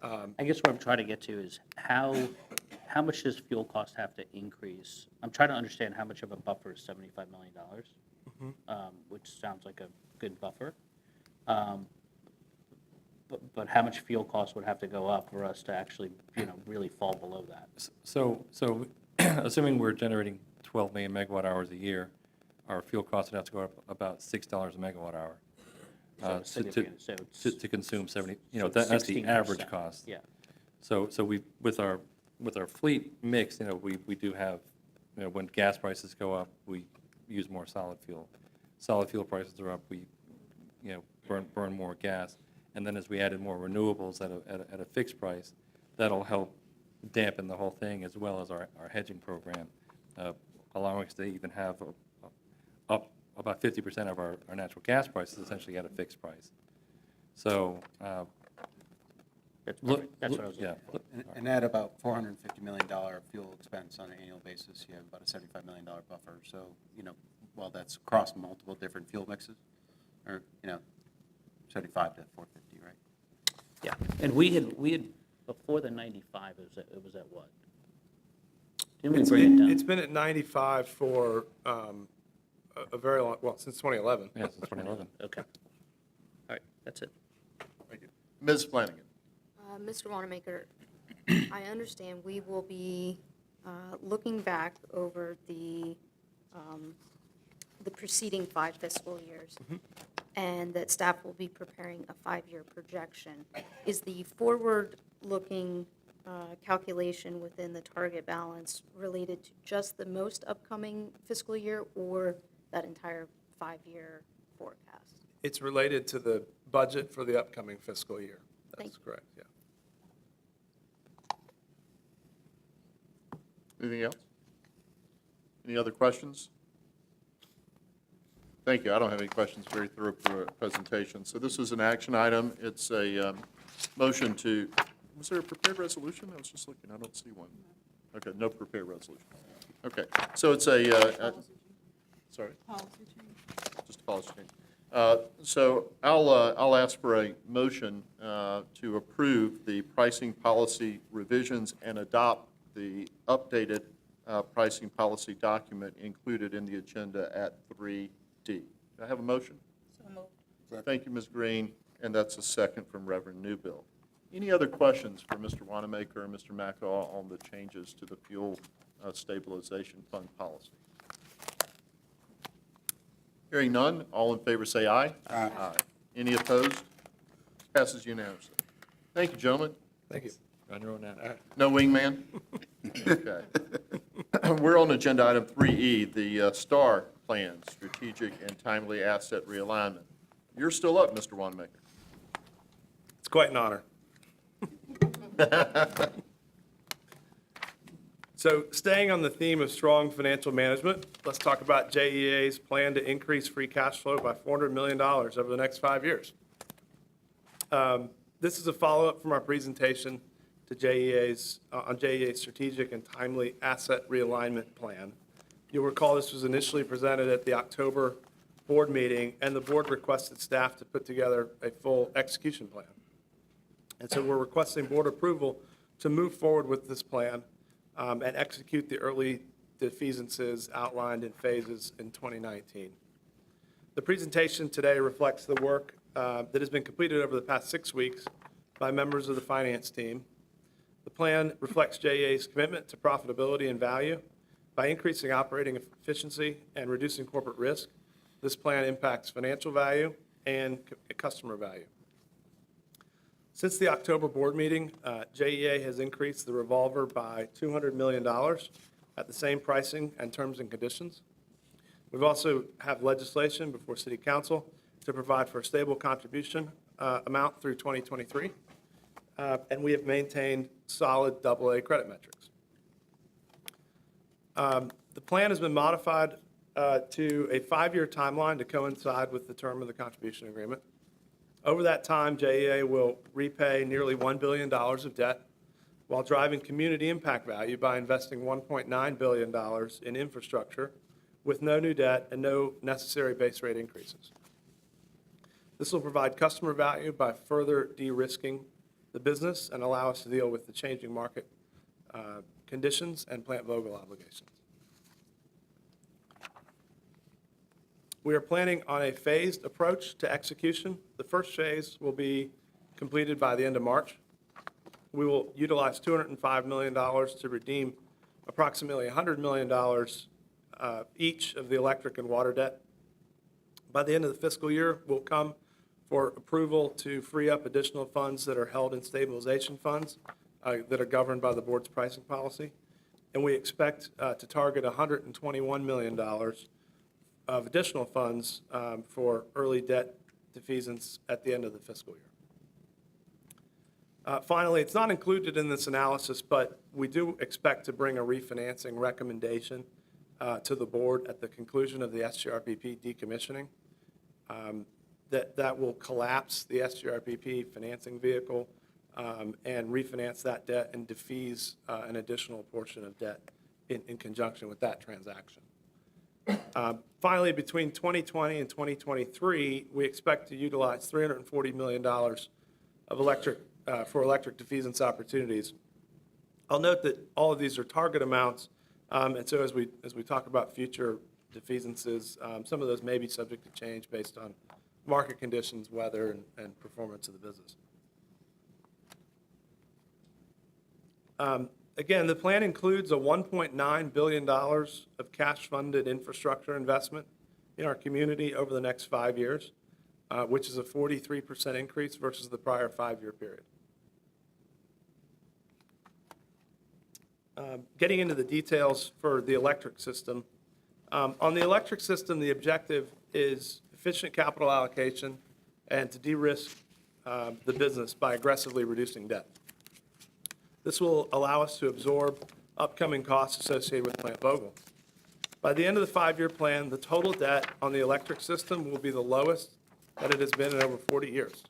I guess what I'm trying to get to is how much does fuel cost have to increase? I'm trying to understand how much of a buffer is $75 million, which sounds like a good buffer. But how much fuel costs would have to go up for us to actually, really fall below that? So assuming we're generating 12 million megawatt hours a year, our fuel costs would have to go up about $6 a megawatt hour. So significant. So it's- To consume 70, so that's the 16%. average cost. Yeah. So we, with our fleet mix, we do have, when gas prices go up, we use more solid fuel. Solid fuel prices are up, we, burn more gas. And then as we added more renewables at a fixed price, that'll help dampen the whole thing, as well as our hedging program, allowing us to even have up about 50% of our natural gas prices essentially at a fixed price. So, That's perfect. That's what I was yeah. looking for. And at about $450 million fuel expense on an annual basis, you have about a $75 million buffer. So, well, that's across multiple different fuel mixes, or, 75 to 450, right? Yeah, and we had before the 95, it was at what? Didn't we bring it down? It's been at 95 for a very long, well, since 2011. Yeah, since 2011. Okay. All right, that's it. Thank you. Ms. Flanagan? Mr. Wanamaker, I understand we will be looking back over the preceding 5 fiscal years, and that staff will be preparing a 5-year projection. Is the forward-looking calculation within the target balance related to just the most upcoming fiscal year, or that entire 5-year forecast? It's related to the budget for the upcoming fiscal year. Thank That's you. correct, yeah. Anything else? Any other questions? Thank you. I don't have any questions. Very thorough presentation. So this is an action item. It's a motion to, was there a prepared resolution? I was just looking. I don't see one. Okay, no prepared resolution. Okay, so it's a, sorry? Policy change. Just a policy change. So I'll ask for a motion to approve the pricing policy revisions and adopt the updated pricing policy document included in the agenda at 3D. Do I have a motion? Thank you, Ms. Green, and that's a second from Reverend Newbill. Any other questions for Mr. Wanamaker and Mr. McAw on the changes to the fuel stabilization fund policy? Hearing none, all in favor say aye. Aye. Any opposed? Passes unanimously. Thank you, gentlemen. Thank you. On your own now. All right. No wingman? Okay. We're on agenda item 3E, the STAR plan, Strategic and Timely Asset Realignment. You're still up, Mr. Wanamaker. It's quite an honor. So staying on the theme of strong financial management, let's talk about JEA's plan to increase free cash flow by $400 million over the next 5 years. This is a follow-up from our presentation to JEA's Strategic and Timely Asset Realignment Plan. You'll recall this was initially presented at the October board meeting, and the board requested staff to put together a full execution plan. And so we're requesting board approval to move forward with this plan and execute the early defeasances outlined in phases in 2019. The presentation today reflects the work that has been completed over the past 6 weeks by members of the finance team. The plan reflects JEA's commitment to profitability and value. By increasing operating efficiency and reducing corporate risk, this plan impacts financial value and customer value. Since the October board meeting, JEA has increased the revolver by $200 million at the same pricing and terms and conditions. We've also have legislation before City Council to provide for a stable contribution amount through 2023, and we have maintained solid AA credit metrics. The plan has been modified to a 5-year timeline to coincide with the term of the contribution agreement. Over that time, JEA will repay nearly $1 billion of debt while driving community impact value by investing $1.9 billion in infrastructure with no new debt and no necessary base rate increases. This will provide customer value by further de-risking the business and allow us to deal with the changing market conditions and plant Vogtle obligations. We are planning on a phased approach to execution. The first phase will be completed by the end of March. We will utilize $205 million to redeem approximately $100 million each of the electric and water debt. By the end of the fiscal year, we'll come for approval to free up additional funds that are held in stabilization funds that are governed by the board's pricing policy. And we expect to target $121 million of additional funds for early debt defeasance at the end of the fiscal year. Finally, it's not included in this analysis, but we do expect to bring a refinancing recommendation to the board at the conclusion of the SGRPP decommissioning. That will collapse the SGRPP financing vehicle and refinance that debt and defease an additional portion of debt in conjunction with that transaction. Finally, between 2020 and 2023, we expect to utilize $340 million of electric defeasance opportunities. I'll note that all of these are target amounts, and so as we talk about future defeasances, some of those may be subject to change based on market conditions, weather, and performance of the business. Again, the plan includes a $1.9 billion of cash-funded infrastructure investment in our community over the next 5 years, which is a 43% increase versus the prior 5-year period. Getting into the details for the electric system. On the electric system, the objective is efficient capital allocation and to de-risk the business by aggressively reducing debt. This will allow us to absorb upcoming costs associated with Plant Vogtle. By the end of the 5-year plan, the total debt on the electric system will be the lowest that it has been in over 40 years.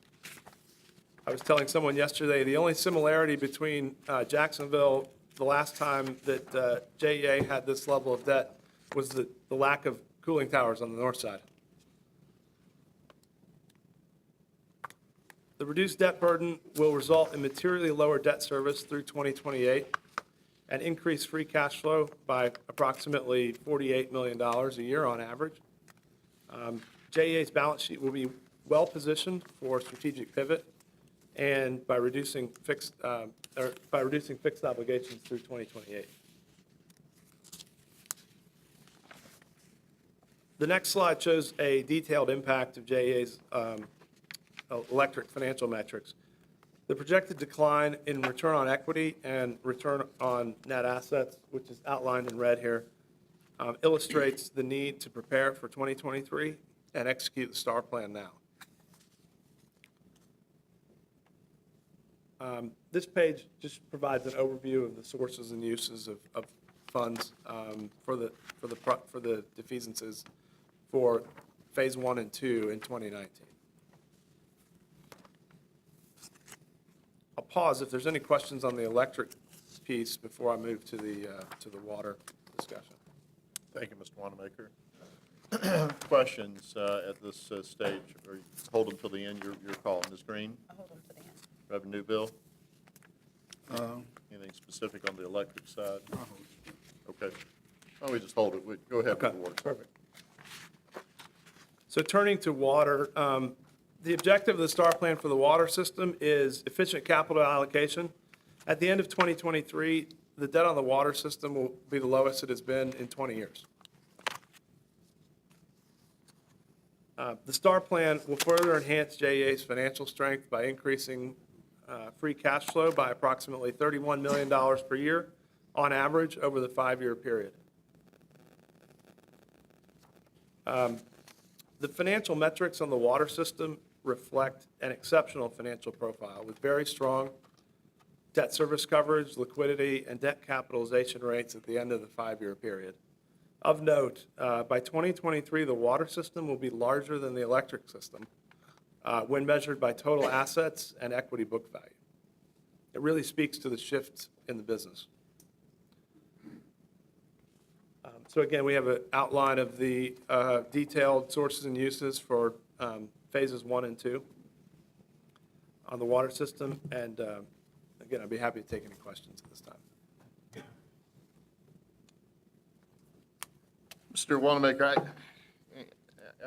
I was telling someone yesterday, the only similarity between Jacksonville, the last time that JEA had this level of debt, was the lack of cooling towers on the north side. The reduced debt burden will result in materially lower debt service through 2028 and increase free cash flow by approximately $48 million a year on average. JEA's balance sheet will be well-positioned for strategic pivot and by reducing fixed obligations through 2028. The next slide shows a detailed impact of JEA's electric financial metrics. The projected decline in return on equity and return on net assets, which is outlined in red here, illustrates the need to prepare for 2023 and execute the STAR plan now. This page just provides an overview of the sources and uses of funds for the defeasances for Phase 1 and 2 in 2019. I'll pause if there's any questions on the electric piece before I move to the water discussion. Thank you, Mr. Wanamaker. Questions at this stage, or hold them till the end, your call. Ms. Green? I'll hold them to the end. Reverend Newbill? Anything specific on the electric side? Okay. Why don't we just hold it? Go ahead with the water. Perfect. So turning to water, the objective of the STAR plan for the water system is efficient capital allocation. At the end of 2023, the debt on the water system will be the lowest it has been in 20 years. The STAR plan will further enhance JEA's financial strength by increasing free cash flow by approximately $31 million per year on average over the 5-year period. The financial metrics on the water system reflect an exceptional financial profile with very strong debt service coverage, liquidity, and debt capitalization rates at the end of the 5-year period. Of note, by 2023, the water system will be larger than the electric system when measured by total assets and equity book value. It really speaks to the shift in the business. So again, we have an outline of the detailed sources and uses for phases 1 and 2 on the water system. And again, I'd be happy to take any questions at this time. Mr. Wanamaker, I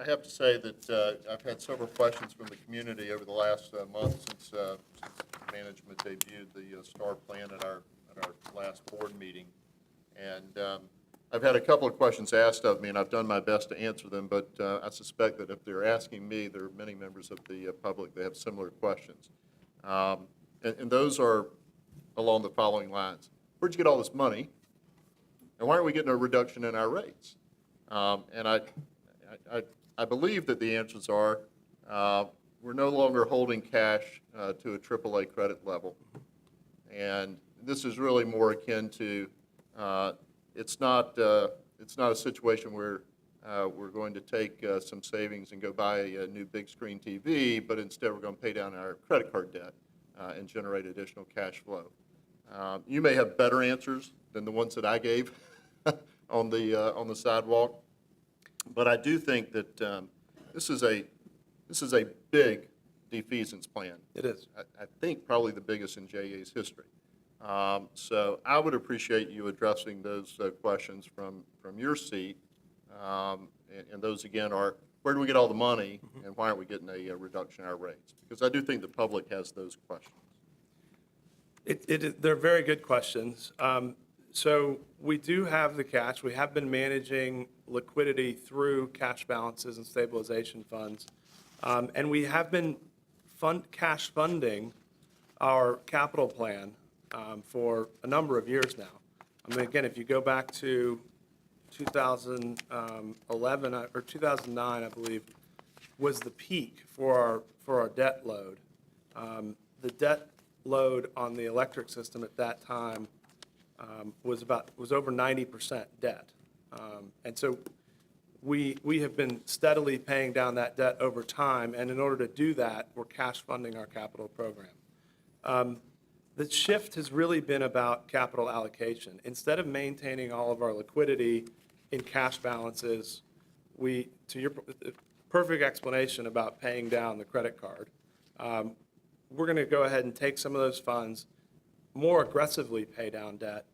have to say that I've had several questions from the community over the last month since management debuted the STAR plan at our last board meeting. And I've had a couple of questions asked of me, and I've done my best to answer them, but I suspect that if they're asking me, there are many members of the public that have similar questions. And those are along the following lines. Where'd you get all this money? And why aren't we getting a reduction in our rates? And I believe that the answers are we're no longer holding cash to a AAA credit level. And this is really more akin to it's not a situation where we're going to take some savings and go buy a new big screen TV, but instead we're going to pay down our credit card debt and generate additional cash flow. You may have better answers than the ones that I gave on the sidewalk, but I do think that this is a big defeasance plan. It is. I think probably the biggest in JEA's history. So I would appreciate you addressing those questions from your seat. And those, again, are where do we get all the money, and why aren't we getting a reduction in our rates? Because I do think the public has those questions. They're very good questions. So we do have the cash. We have been managing liquidity through cash balances and stabilization funds. And we have been cash funding our capital plan for a number of years now. I mean, again, if you go back to 2011 or 2009, I believe, was the peak for our debt load. The debt load on the electric system at that time was over 90% debt. And so we have been steadily paying down that debt over time, and in order to do that, we're cash funding our capital program. The shift has really been about capital allocation. Instead of maintaining all of our liquidity in cash balances, to your perfect explanation about paying down the credit card, we're going to go ahead and take some of those funds, more aggressively pay down debt.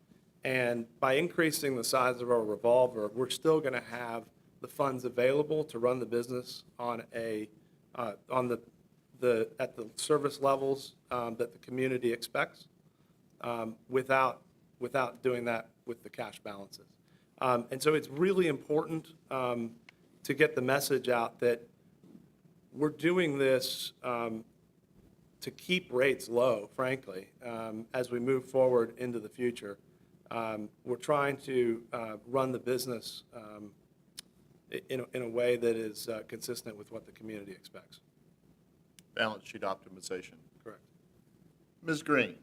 And by increasing the size of our revolver, we're still going to have the funds available to run the business on at the service levels that the community expects, without doing that with the cash balances. And so it's really important to get the message out that we're doing this to keep rates low, frankly, as we move forward into the future. We're trying to run the business in a way that is consistent with what the community expects. Balance sheet optimization. Correct. Ms. Green?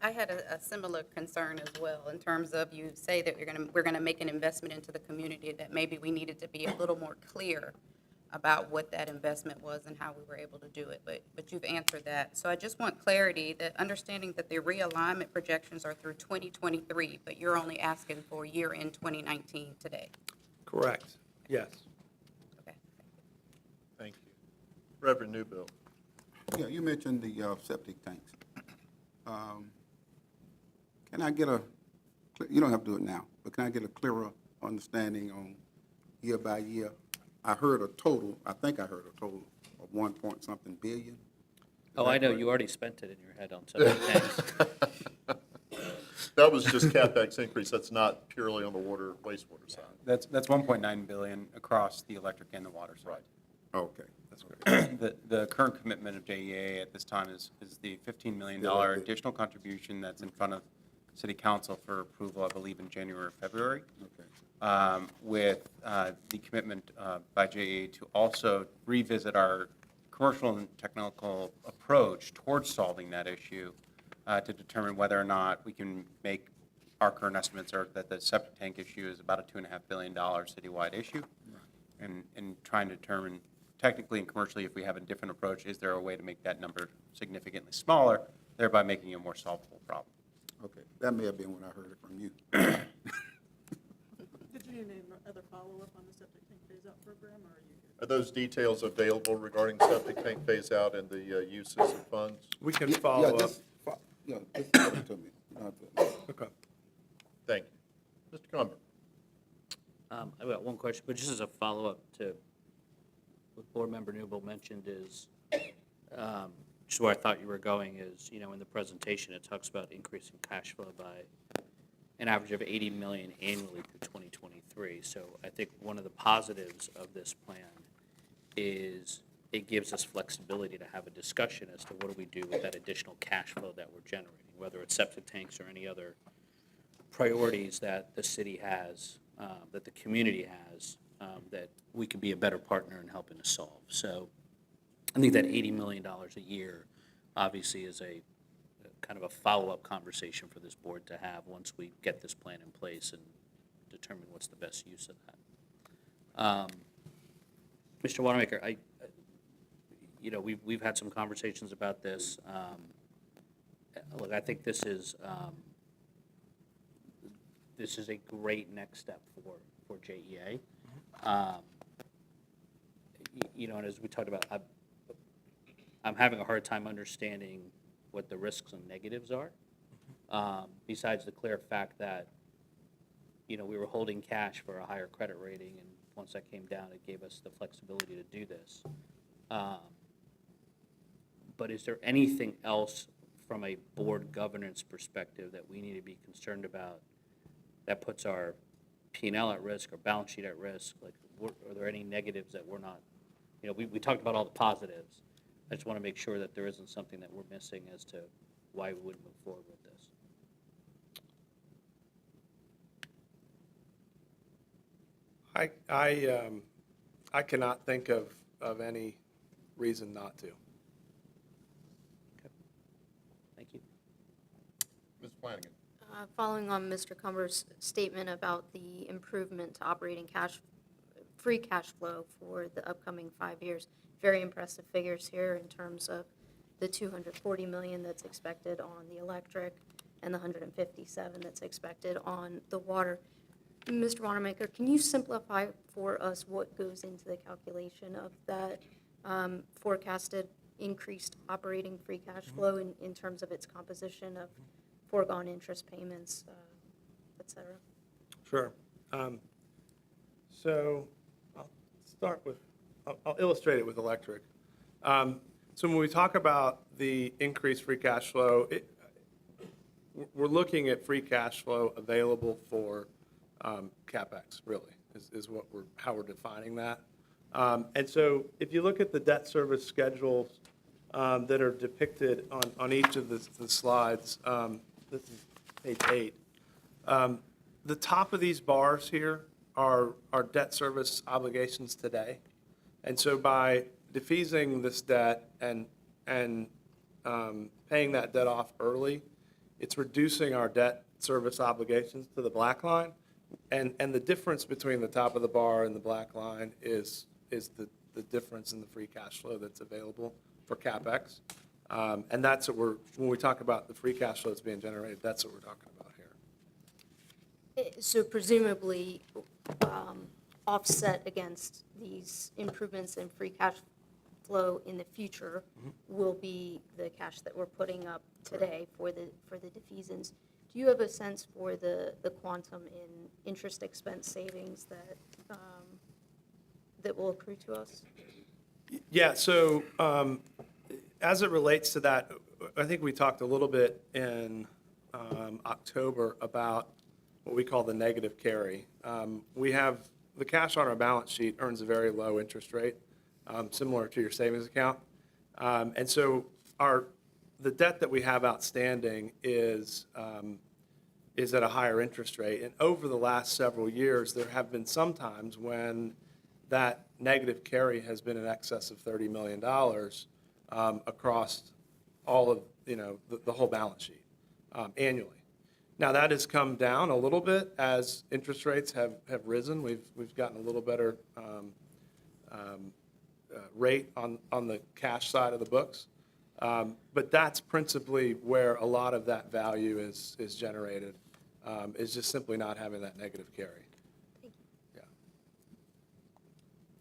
I had a similar concern as well, in terms of, you say that we're gonna make an investment into the community, that maybe we needed to be a little more clear about what that investment was and how we were able to do it, but you've answered that. So I just want clarity, that understanding that the realignment projections are through 2023, but you're only asking for year-end 2019 today. Correct. Yes. Okay. Thank you. Reverend Newbill? Yeah, you mentioned the septic tanks. Can I get you don't have to do it now, but can I get a clearer understanding on year by year? I think I heard a total of 1-point-something billion. Oh, I know, you already spent it in your head on septic tanks. That was just CapEx increase. That's not purely on the wastewater side. That's 1.9 billion across the electric and the water side. Okay. That's correct. The current commitment of JEA at this time is the $15 million additional contribution that's in front of City Council for approval, I believe, in January or February. Okay. With the commitment by JEA to also revisit our commercial and technical approach towards solving that issue, to determine whether or not we can make, our current estimates are that the septic tank issue is about a $2.5 billion citywide issue. And trying to determine technically and commercially, if we have a different approach, is there a way to make that number significantly smaller, thereby making it a more solvable problem? Okay, that may have been when I heard it from you. Did you need any other follow-up on the septic tank phase-out program, or are you good? Are those details available regarding septic tank phase-out and the uses of funds? We can follow up. Just give it to me. Okay. Thank you. Mr. Cumber? I've got one question, but just as a follow-up to what Board Member Newbill mentioned is, just where I thought you were going is, in the presentation, it talks about increasing cash flow by an average of 80 million annually through 2023. So I think one of the positives of this plan is it gives us flexibility to have a discussion as to what do we do with that additional cash flow that we're generating, whether it's septic tanks or any other priorities that the city has, that the community has, that we could be a better partner in helping to solve. So I think that $80 million a year obviously is a kind of a follow-up conversation for this board to have once we get this plan in place and determine what's the best use of that. Mr. Wanamaker, we've had some conversations about this. Look, I think this is a great next step for JEA. And as we talked about, I'm having a hard time understanding what the risks and negatives are, besides the clear fact that, we were holding cash for a higher credit rating, and once that came down, it gave us the flexibility to do this. But is there anything else from a board governance perspective that we need to be concerned about that puts our P&L at risk or balance sheet at risk? Like, are there any negatives that we're not, we talked about all the positives. I just want to make sure that there isn't something that we're missing as to why we wouldn't move forward with this. I cannot think of any reason not to. Okay. Thank you. Ms. Flanagan? Following on Mr. Cumber's statement about the improvement to operating free cash flow for the upcoming 5 years, very impressive figures here in terms of the $240 million that's expected on the electric and the $157 that's expected on the water. Mr. Wanamaker, can you simplify for us what goes into the calculation of that forecasted increased operating free cash flow in terms of its composition of foregone interest payments, et cetera? Sure. So I'll illustrate it with electric. So when we talk about the increased free cash flow, we're looking at free cash flow available for CapEx, really, is how we're defining that. And so if you look at the debt service schedules that are depicted on each of the slides, this is page 8. The top of these bars here are debt service obligations today. And so by defeasing this debt and paying that debt off early, it's reducing our debt service obligations to the black line. And the difference between the top of the bar and the black line is the difference in the free cash flow that's available for CapEx. And that's what when we talk about the free cash flow that's being generated, that's what we're talking about here. So presumably, offset against these improvements in free cash flow in the future will be the cash that we're putting up today for the defeasance. Do you have a sense for the quantum in interest expense savings that will accrue to us? Yeah, so as it relates to that, I think we talked a little bit in October about what we call the negative carry. We have the cash on our balance sheet earns a very low interest rate, similar to your savings account. And so the debt that we have outstanding is at a higher interest rate. And over the last several years, there have been some times when that negative carry has been in excess of $30 million across all of, the whole balance sheet annually. Now, that has come down a little bit as interest rates have risen. We've gotten a little better rate on the cash side of the books. But that's principally where a lot of that value is generated, is just simply not having that negative carry. Yeah.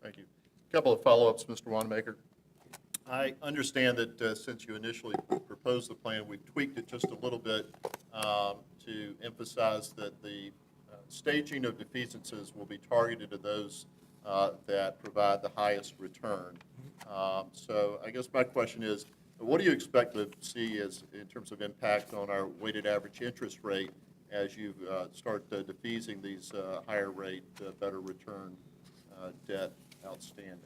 Thank you. A couple of follow-ups, Mr. Wanamaker. I understand that since you initially proposed the plan, we tweaked it just a little bit to emphasize that the staging of defeasances will be targeted to those that provide the highest return. So I guess my question is, what do you expect to see in terms of impact on our weighted average interest rate as you start defeasing these higher rate, better return debt outstanding?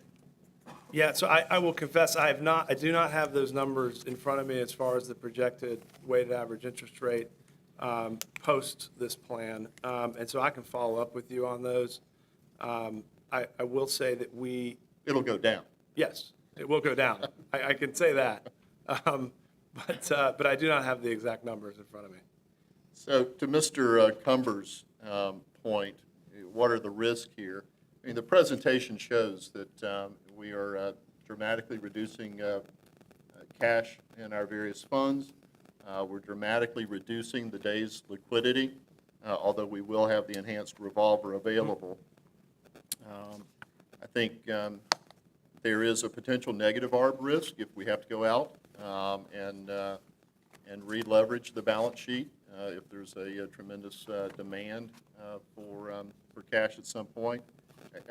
Yeah, so I will confess, I do not have those numbers in front of me as far as the projected weighted average interest rate post this plan. And so I can follow up with you on those. I will say that It'll go down. Yes, it will go down. I can say that. But I do not have the exact numbers in front of me. So to Mr. Cumber's point, what are the risks here? I mean, the presentation shows that we are dramatically reducing cash in our various funds. We're dramatically reducing the day's liquidity, although we will have the enhanced revolver available. I think there is a potential negative ARB risk if we have to go out and re-leverage the balance sheet if there's a tremendous demand for cash at some point.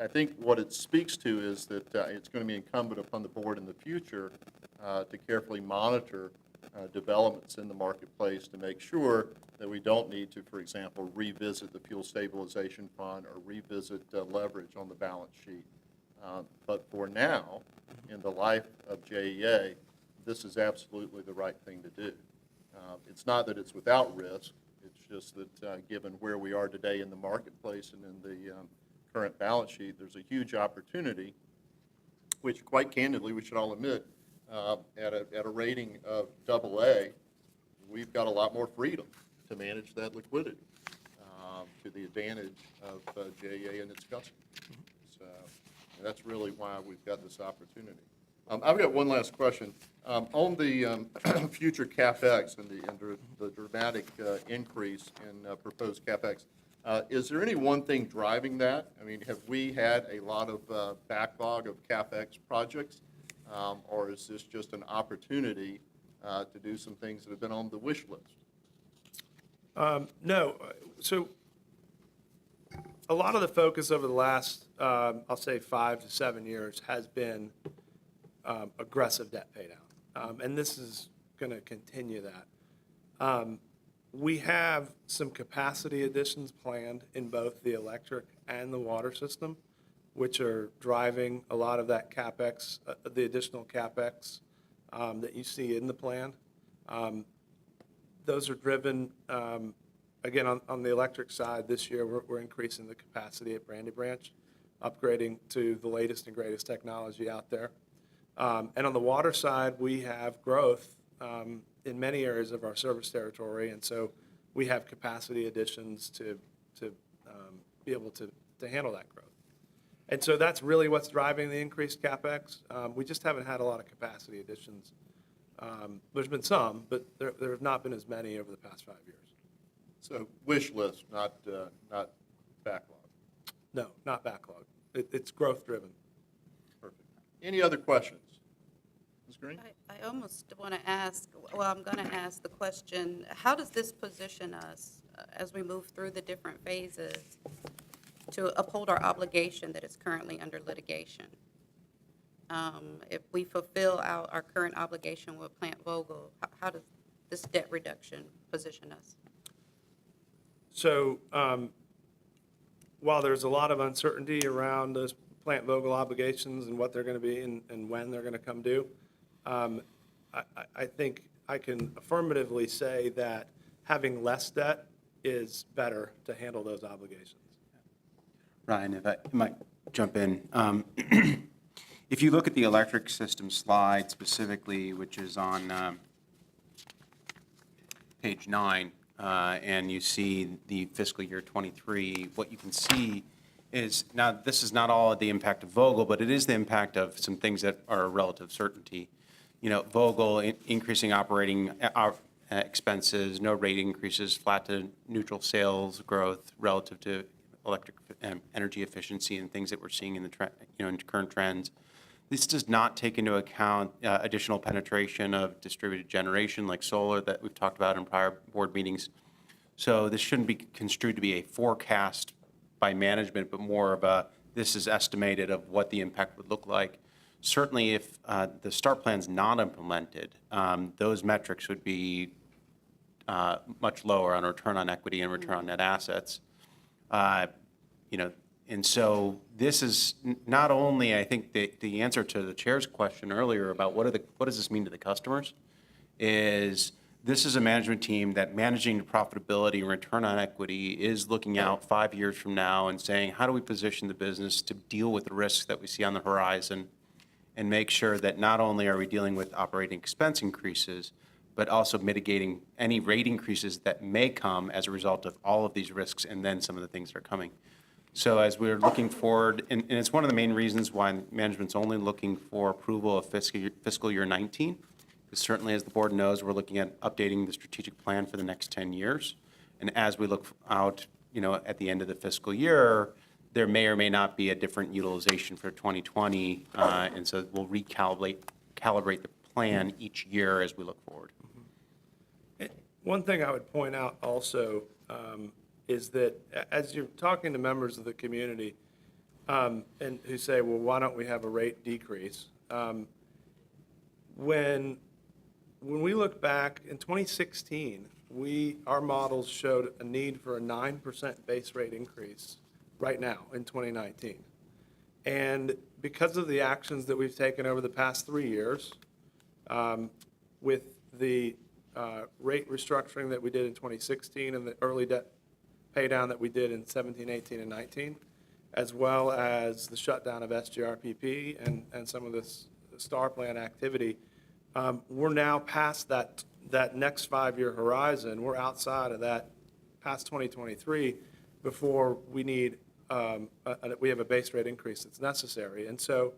I think what it speaks to is that it's going to be incumbent upon the board in the future to carefully monitor developments in the marketplace to make sure that we don't need to, for example, revisit the fuel stabilization fund or revisit leverage on the balance sheet. But for now, in the life of JEA, this is absolutely the right thing to do. It's not that it's without risk. It's just that given where we are today in the marketplace and in the current balance sheet, there's a huge opportunity, which quite candidly, we should all admit, at a rating of AA, we've got a lot more freedom to manage that liquidity to the advantage of JEA and its customers. So that's really why we've got this opportunity. I've got one last question. On the future CapEx and the dramatic increase in proposed CapEx, is there any one thing driving that? I mean, have we had a lot of backlog of CapEx projects? Or is this just an opportunity to do some things that have been on the wish list? No, so a lot of the focus over the last, I'll say 5 to 7 years has been aggressive debt paydown. And this is going to continue that. We have some capacity additions planned in both the electric and the water system, which are driving a lot of that CapEx, the additional CapEx that you see in the plan. Those are driven, again, on the electric side, this year, we're increasing the capacity at Brandy Branch, upgrading to the latest and greatest technology out there. And on the water side, we have growth in many areas of our service territory, and so we have capacity additions to be able to handle that growth. And so that's really what's driving the increased CapEx. We just haven't had a lot of capacity additions. There's been some, but there have not been as many over the past 5 years. So wish list, not backlog. No, not backlog. It's growth-driven. Perfect. Any other questions? Ms. Green? I almost want to ask, well, I'm going to ask the question, how does this position us as we move through the different phases to uphold our obligation that is currently under litigation? If we fulfill our current obligation with Plant Vogtle, how does this debt reduction position us? So while there's a lot of uncertainty around those Plant Vogtle obligations and what they're going to be and when they're going to come due, I think I can affirmatively say that having less debt is better to handle those obligations. Ryan, if I might jump in. If you look at the electric system slide specifically, which is on page 9, and you see the fiscal year 23, what you can see is, now this is not all of the impact of Vogtle, but it is the impact of some things that are a relative certainty. You know, Vogtle increasing operating expenses, no rate increases, flat to neutral sales growth relative to electric energy efficiency and things that we're seeing in the in current trends. This does not take into account additional penetration of distributed generation like solar that we've talked about in prior board meetings. So this shouldn't be construed to be a forecast by management, but more of a, this is estimated of what the impact would look like. Certainly if the START plan's not implemented, those metrics would be much lower on return on equity and return on net assets. You know, and so this is not only, I think, the answer to the chair's question earlier about what does this mean to the customers, is this is a management team that managing profitability and return on equity is looking out 5 years from now and saying, how do we position the business to deal with the risks that we see on the horizon and make sure that not only are we dealing with operating expense increases, but also mitigating any rate increases that may come as a result of all of these risks and then some of the things that are coming. So as we're looking forward, and it's one of the main reasons why management's only looking for approval of fiscal year 19, because certainly as the board knows, we're looking at updating the strategic plan for the next 10 years. And as we look out, you know, at the end of the fiscal year, there may or may not be a different utilization for 2020, and so we'll calibrate the plan each year as we look forward. One thing I would point out also is that as you're talking to members of the community and who say, well, why don't we have a rate decrease? When we look back in 2016, our models showed a need for a 9% base rate increase right now in 2019. And because of the actions that we've taken over the past 3 years, with the rate restructuring that we did in 2016 and the early debt pay down that we did in 17, 18, and 19, as well as the shutdown of SGRPP and some of this STAR plan activity, we're now past that next 5-year horizon. We're outside of that past 2023 before we need we have a base rate increase that's necessary. And so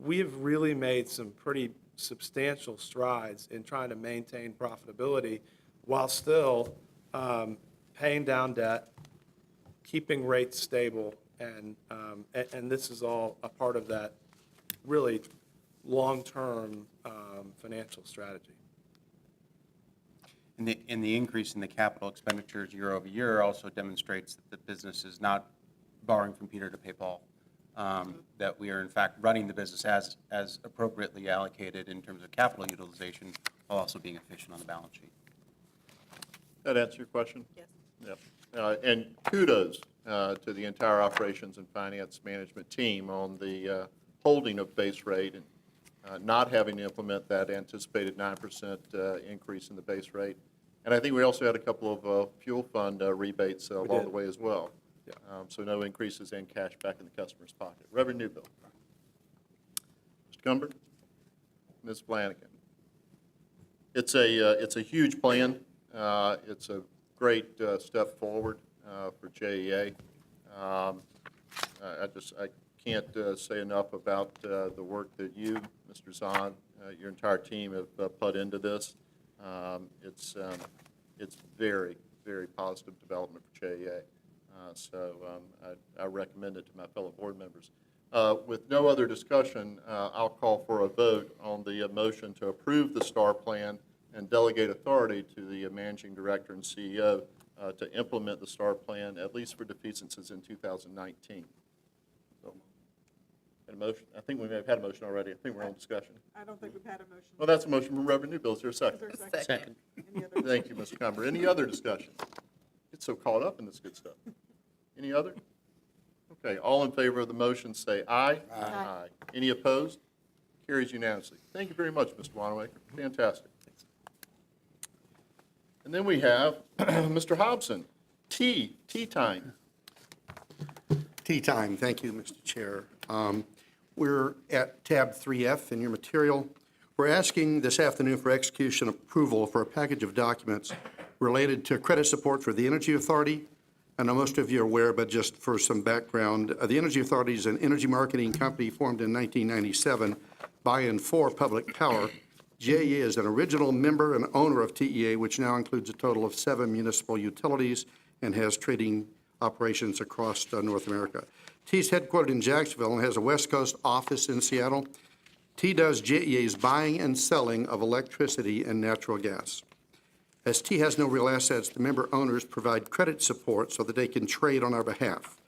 we have really made some pretty substantial strides in trying to maintain profitability while still paying down debt, keeping rates stable, and this is all a part of that really long-term financial strategy. And the increase in the capital expenditures year over year also demonstrates that the business is not borrowing from Peter to pay Paul, that we are in fact running the business as appropriately allocated in terms of capital utilization, while also being efficient on the balance sheet. That answer your question? Yes. Yep. And kudos to the entire operations and finance management team on the holding of base rate and not having to implement that anticipated 9% increase in the base rate. And I think we also had a couple of fuel fund rebates along the way as well. Yeah. So no increases in cash back in the customer's pocket. Revenue bill. Mr. Cumber? Ms. Flanagan? It's a huge plan. It's a great step forward for JEA. I can't say enough about the work that you, Mr. Zahn, your entire team have put into this. It's very, very positive development for JEA. So I recommend it to my fellow board members. With no other discussion, I'll call for a vote on the motion to approve the STAR plan and delegate authority to the managing director and CEO to implement the STAR plan, at least for defeasances in 2019. So, a motion? I think we may have had a motion already. I think we're on discussion. I don't think we've had a motion. Well, that's a motion from revenue bills. Is there a Is second? there a second? Second. Any other Thank you, Mr. Cumber. Any other discussion? Get so caught up in this good stuff. Any other? Okay, all in favor of the motion say aye. Aye. Any opposed? Carries unanimously. Thank you very much, Mr. Wanamaker. Fantastic. And then we have Mr. Hobson. Tea time. Tea time. Thank you, Mr. Chair. We're at tab 3F in your material. We're asking this afternoon for execution approval for a package of documents related to credit support for the Energy Authority. I know most of you are aware, but just for some background, the Energy Authority is an energy marketing company formed in 1997 by and for public power. JEA is an original member and owner of TEA, which now includes a total of 7 municipal utilities and has trading operations across North America. T is headquartered in Jacksonville and has a West Coast office in Seattle. T does JEA's buying and selling of electricity and natural gas. As T has no real assets, the member owners provide credit support so that they can trade on our behalf.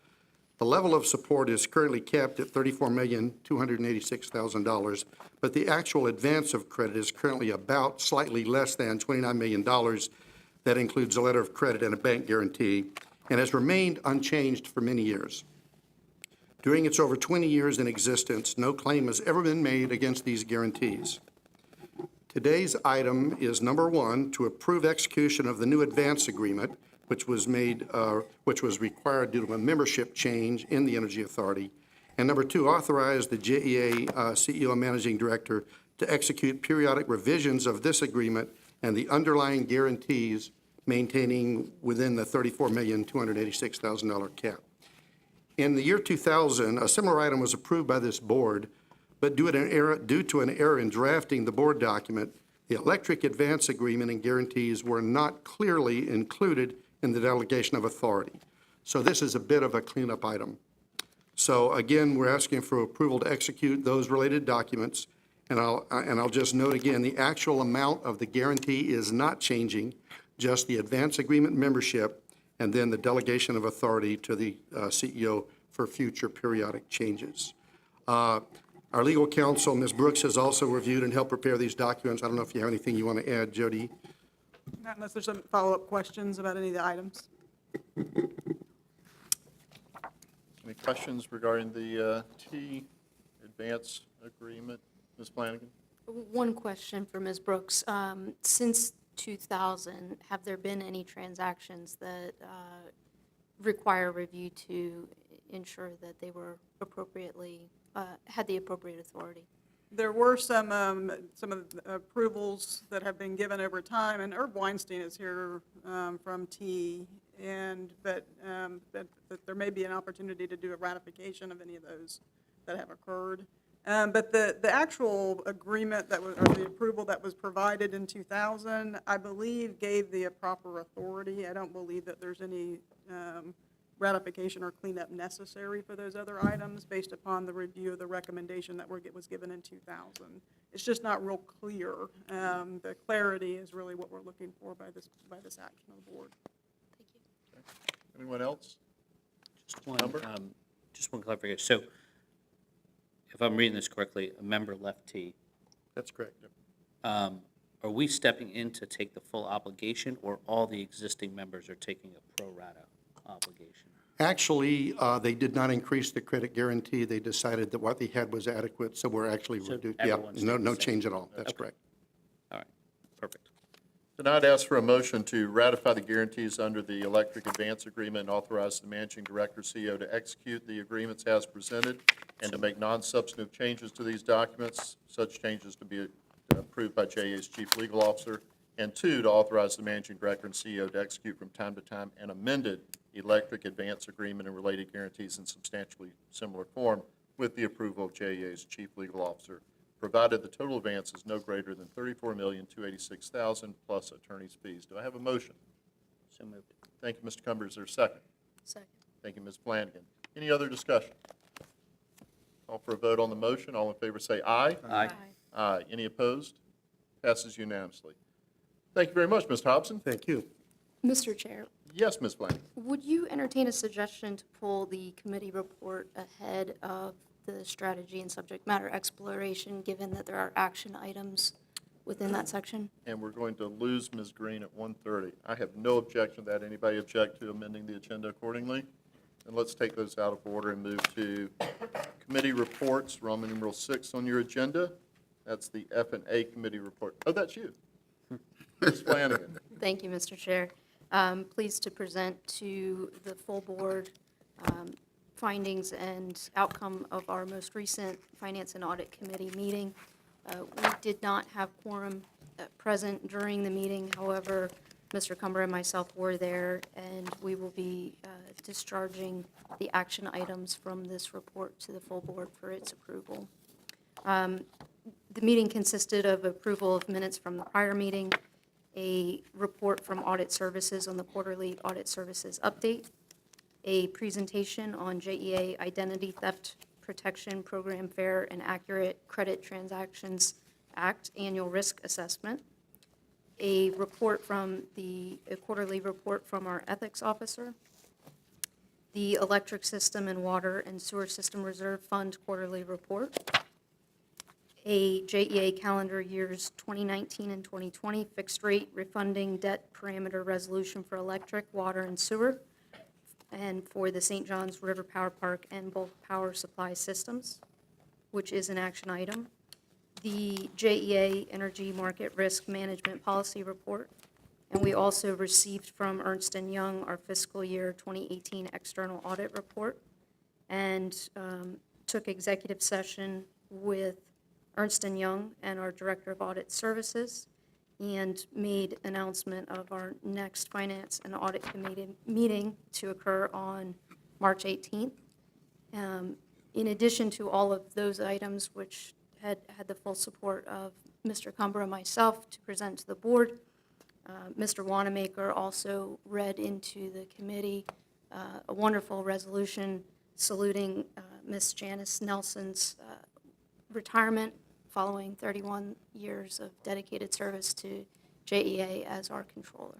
The level of support is currently capped at $34,286,000, but the actual advance of credit is currently about slightly less than $29 million. That includes a letter of credit and a bank guarantee, and has remained unchanged for many years. During its over 20 years in existence, no claim has ever been made against these guarantees. Today's item is number 1, to approve execution of the new advance agreement, which was required due to a membership change in the Energy Authority. And number 2, authorize the JEA CEO and Managing Director to execute periodic revisions of this agreement and the underlying guarantees, maintaining within the $34,286,000 cap. In the year 2000, a similar item was approved by this board, but due to an error in drafting the board document, the electric advance agreement and guarantees were not clearly included in the delegation of authority. So this is a bit of a cleanup item. So again, we're asking for approval to execute those related documents. And I'll just note again, the actual amount of the guarantee is not changing, just the advance agreement membership, and then the delegation of authority to the CEO for future periodic changes. Our legal counsel, Ms. Brooks, has also reviewed and helped prepare these documents. I don't know if you have anything you want to add, Jody. Not unless there's some follow-up questions about any of the items. Any questions regarding the T advance agreement? Ms. Flanagan? One question for Ms. Brooks. Since 2000, have there been any transactions that require review to ensure that they were appropriately, had the appropriate authority? There were some of the approvals that have been given over time, and Herb Weinstein is here from T, but there may be an opportunity to do a ratification of any of those that have occurred. But the actual agreement or the approval that was provided in 2000, I believe gave the proper authority. I don't believe that there's any ratification or cleanup necessary for those other items based upon the review of the recommendation that was given in 2000. It's just not real clear. The clarity is really what we're looking for by this action of the board. Anyone else? Just one clarification. So if I'm reading this correctly, a member left T. That's correct. Are we stepping in to take the full obligation, or all the existing members are taking a pro rata obligation? Actually, they did not increase the credit guarantee. They decided that what they had was adequate, so we're actually So reducing. everyone's No, staying no the same. change at all. That's Okay. correct. All right, perfect. Then I'd ask for a motion to ratify the guarantees under the electric advance agreement and authorize the managing director, CEO, to execute the agreements as presented and to make non-substantive changes to these documents, such changes to be approved by JEA's chief legal officer. And two, to authorize the managing director and CEO to execute from time to time an amended electric advance agreement and related guarantees in substantially similar form with the approval of JEA's chief legal officer, provided the total advance is no greater than $34,286,000 plus attorney's fees. Do I have a motion? So moved. Thank you, Mr. Cumber. Is there a second? Second. Thank you, Ms. Flanagan. Any other discussion? Call for a vote on the motion. All in favor say aye. Aye. Aye. Any opposed? Passes unanimously. Thank you very much, Mr. Hobson. Thank you. Mr. Chair, Yes, Ms. Flanagan. would you entertain a suggestion to pull the committee report ahead of the strategy and subject matter exploration, given that there are action items within that section? And we're going to lose Ms. Green at 1:30. I have no objection to that. Anybody object to amending the agenda accordingly? And let's take those out of order and move to committee reports, Roman numeral 6 on your agenda. That's the F&A committee report. Oh, that's you. Ms. Flanagan. Thank you, Mr. Chair. Pleased to present to the full board findings and outcome of our most recent Finance and Audit Committee meeting. We did not have quorum present during the meeting. However, Mr. Cumber and myself were there, and we will be discharging the action items from this report to the full board for its approval. The meeting consisted of approval of minutes from the prior meeting, a report from Audit Services on the quarterly Audit Services update, a presentation on JEA Identity Theft Protection Program Fair and Accurate Credit Transactions Act Annual Risk Assessment, a quarterly report from our Ethics Officer, the Electric System and Water and Sewer System Reserve Fund quarterly report, a JEA calendar years 2019 and 2020 fixed rate refunding debt parameter resolution for electric, water, and sewer, and for the St. Johns River Power Park and bulk power supply systems, which is an action item. The JEA Energy Market Risk Management Policy Report, and we also received from Ernst & Young our fiscal year 2018 external audit report, and took executive session with Ernst & Young and our Director of Audit Services, and made announcement of our next Finance and Audit Committee meeting to occur on March 18th. In addition to all of those items, which had the full support of Mr. Cumber and myself to present to the board, Mr. Wanamaker also read into the committee a wonderful resolution saluting Ms. Janice Nelson's retirement following 31 years of dedicated service to JEA as our controller.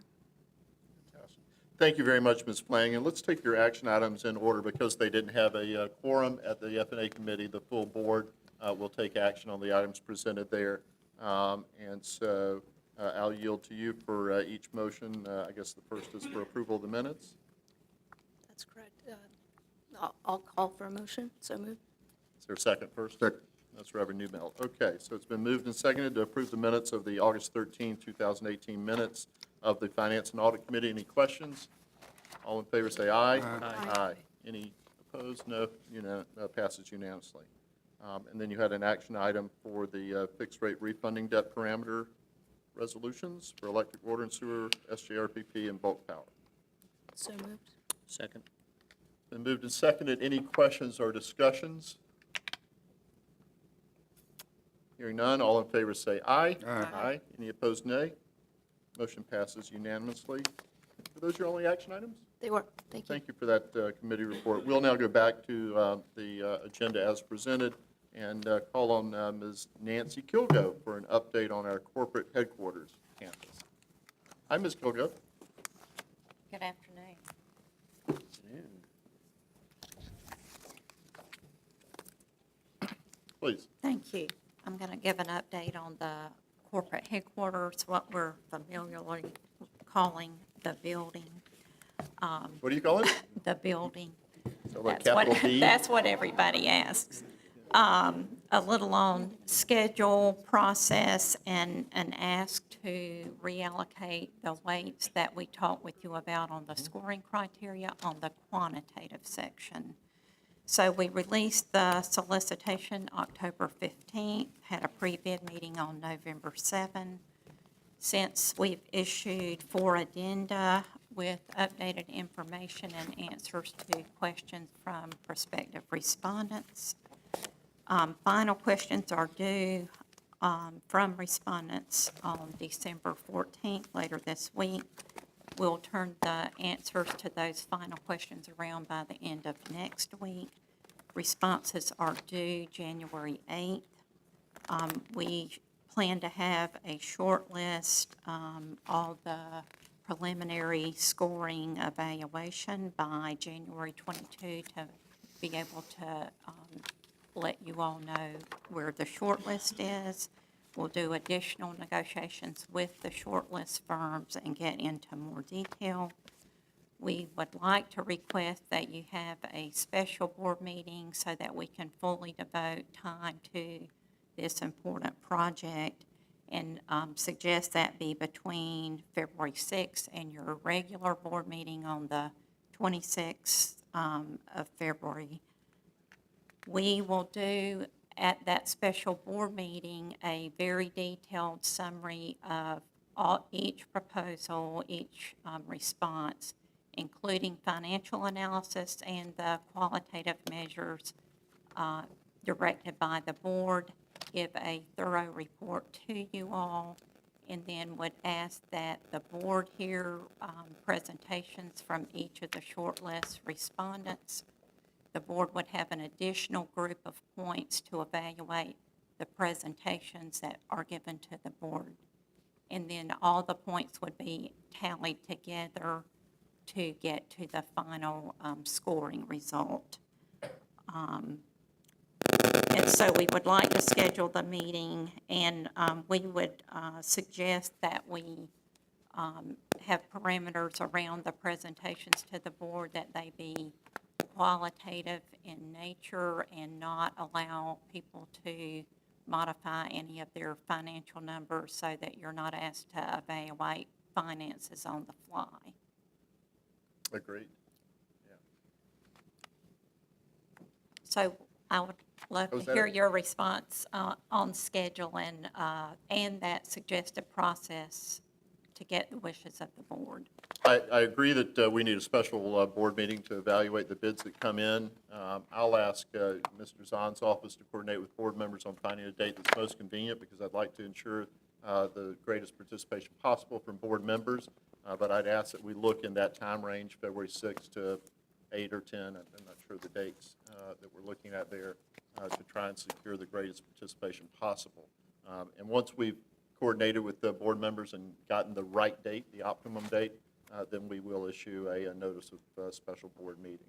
Thank you very much, Ms. Flanagan. Let's take your action items in order because they didn't have a quorum at the F&A committee. The full board will take action on the items presented there. And so I'll yield to you for each motion. I guess the first is for approval of the minutes. That's correct. I'll call for a motion. So moved. Is there a second first? Second. That's Reverend Newmelt. Okay, so it's been moved and seconded to approve the minutes of the August 13, 2018 minutes of the Finance and Audit Committee. Any questions? All in favor say aye. Aye. Any opposed? No. Passes unanimously. And then you had an action item for the fixed rate refunding debt parameter resolutions for electric, water, and sewer, SJRPP, and bulk power. So moved. Second. Been moved and seconded. Any questions or discussions? Hearing none, all in favor say aye. Aye. Any opposed, nay. Motion passes unanimously. Are those your only action items? They were. Thank you. Thank you for that committee report. We'll now go back to the agenda as presented and call on Ms. Nancy Kilgo for an update on our corporate headquarters campus. Hi, Ms. Kilgo. Good afternoon. Please. Thank you. I'm going to give an update on the corporate headquarters, what we're familiarly calling the building. What do you call it? The building. So like That's what- capital D? That's what everybody asks. A little on schedule, process, and an ask to reallocate the weights that we talked with you about on the scoring criteria on the quantitative section. So we released the solicitation October 15th, had a pre-bid meeting on November 7. Since we've issued 4 addenda with updated information and answers to questions from prospective respondents. Final questions are due from respondents on December 14th, later this week. We'll turn the answers to those final questions around by the end of next week. Responses are due January 8th. We plan to have a short list, all the preliminary scoring evaluation by January 22 to be able to let you all know where the short list is. We'll do additional negotiations with the shortlist firms and get into more detail. We would like to request that you have a special board meeting so that we can fully devote time to this important project, and suggest that be between February 6th and your regular board meeting on the 26th of February. We will do at that special board meeting a very detailed summary of each proposal, each response, including financial analysis and the qualitative measures directed by the board, give a thorough report to you all, and then would ask that the board hear presentations from each of the shortlist respondents. The board would have an additional group of points to evaluate the presentations that are given to the board. And then all the points would be tallied together to get to the final scoring result. And so we would like to schedule the meeting, and we would suggest that we have parameters around the presentations to the board, that they be qualitative in nature and not allow people to modify any of their financial numbers, so that you're not asked to evaluate finances on the fly. Agreed. So I would love to hear your response on schedule and that suggested process to get the wishes of the board. I agree that we need a special board meeting to evaluate the bids that come in. I'll ask Mr. Zahn's office to coordinate with board members on finding a date that's most convenient, because I'd like to ensure the greatest participation possible from board members. But I'd ask that we look in that time range, February 6th to 8 or 10. I'm not sure the dates that we're looking at there, to try and secure the greatest participation possible. And once we've coordinated with the board members and gotten the right date, the optimum date, then we will issue a notice of special board meeting.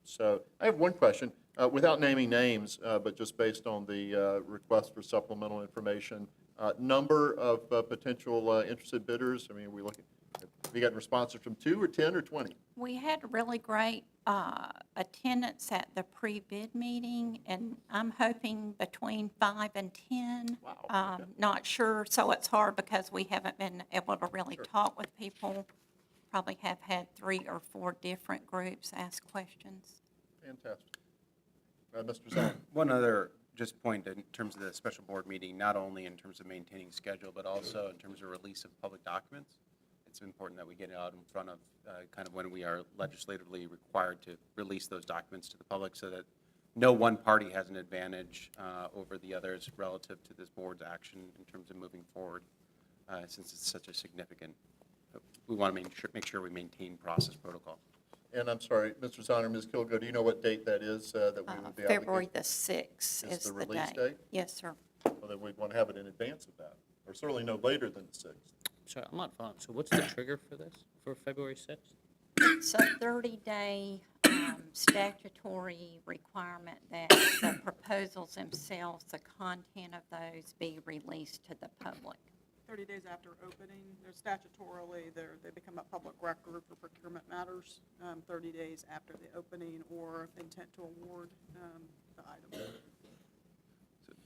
So I have one question, without naming names, but just based on the request for supplemental information. Number of potential interested bidders. I mean, are we looking, have you gotten responses from 2 or 10 or 20? We had really great attendance at the pre-bid meeting, and I'm hoping between 5 and 10. Wow, okay. Not sure, so it's hard because we haven't been able to really talk with people. Probably have had 3 or 4 different groups ask questions. Fantastic. Mr. Zahn. One other just point in terms of the special board meeting, not only in terms of maintaining schedule, but also in terms of release of public documents. It's important that we get out in front of kind of when we are legislatively required to release those documents to the public, so that no one party has an advantage over the others relative to this board's action in terms of moving forward, since it's such a significant we want to make sure we maintain process protocol. And I'm sorry, Mr. Zahner, Ms. Kilgo, do you know what date that is that we would be obligated? February the 6th is the the release date. date? Yes, sir. Well, then we'd want to have it in advance of that, or certainly no later than the 6th. Sorry, I'm not following. So what's the trigger for this, for February 6th? It's a 30-day statutory requirement that the proposals themselves, the content of those be released to the public. 30 days after opening, they're statutorily, they become a public record for procurement matters, 30 days after the opening or intent to award the item.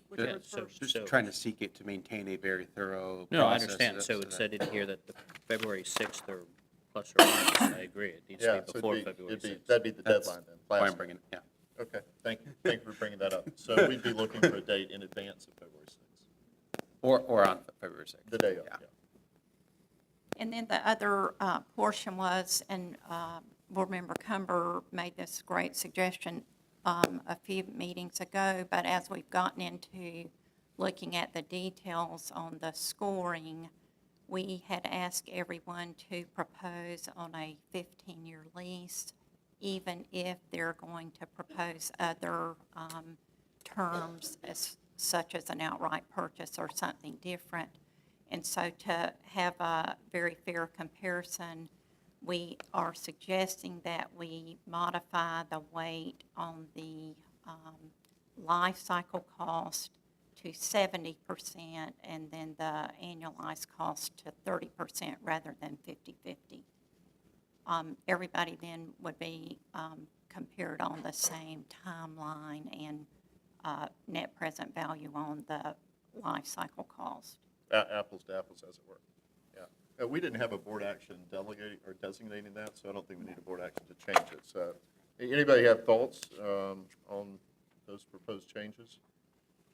Whichever is first. Just trying to seek it to maintain a very thorough No, I process. understand. So it that- said in here that the February 6th or plus or minus, I agree. It needs Yeah, to be so before February 6th. that'd be the That's deadline then. why I'm last bringing it, yeah. Okay, thank you. Thank you for bringing that up. So we'd be looking for a date in advance of February 6th, Or on February 6th. the day of, Yeah. yeah. And then the other portion was, and Board Member Cumber made this great suggestion a few meetings ago, but as we've gotten into looking at the details on the scoring, we had asked everyone to propose on a 15-year lease, even if they're going to propose other terms such as an outright purchase or something different. And so to have a very fair comparison, we are suggesting that we modify the weight on the life cycle cost to 70% and then the annualized cost to 30% rather than 50/50. Everybody then would be compared on the same timeline and net present value on the life cycle cost. Apples to apples, as it were. Yeah. We didn't have a board action delegating or designating that, so I don't think we need a board action to change it. So anybody have thoughts on those proposed changes?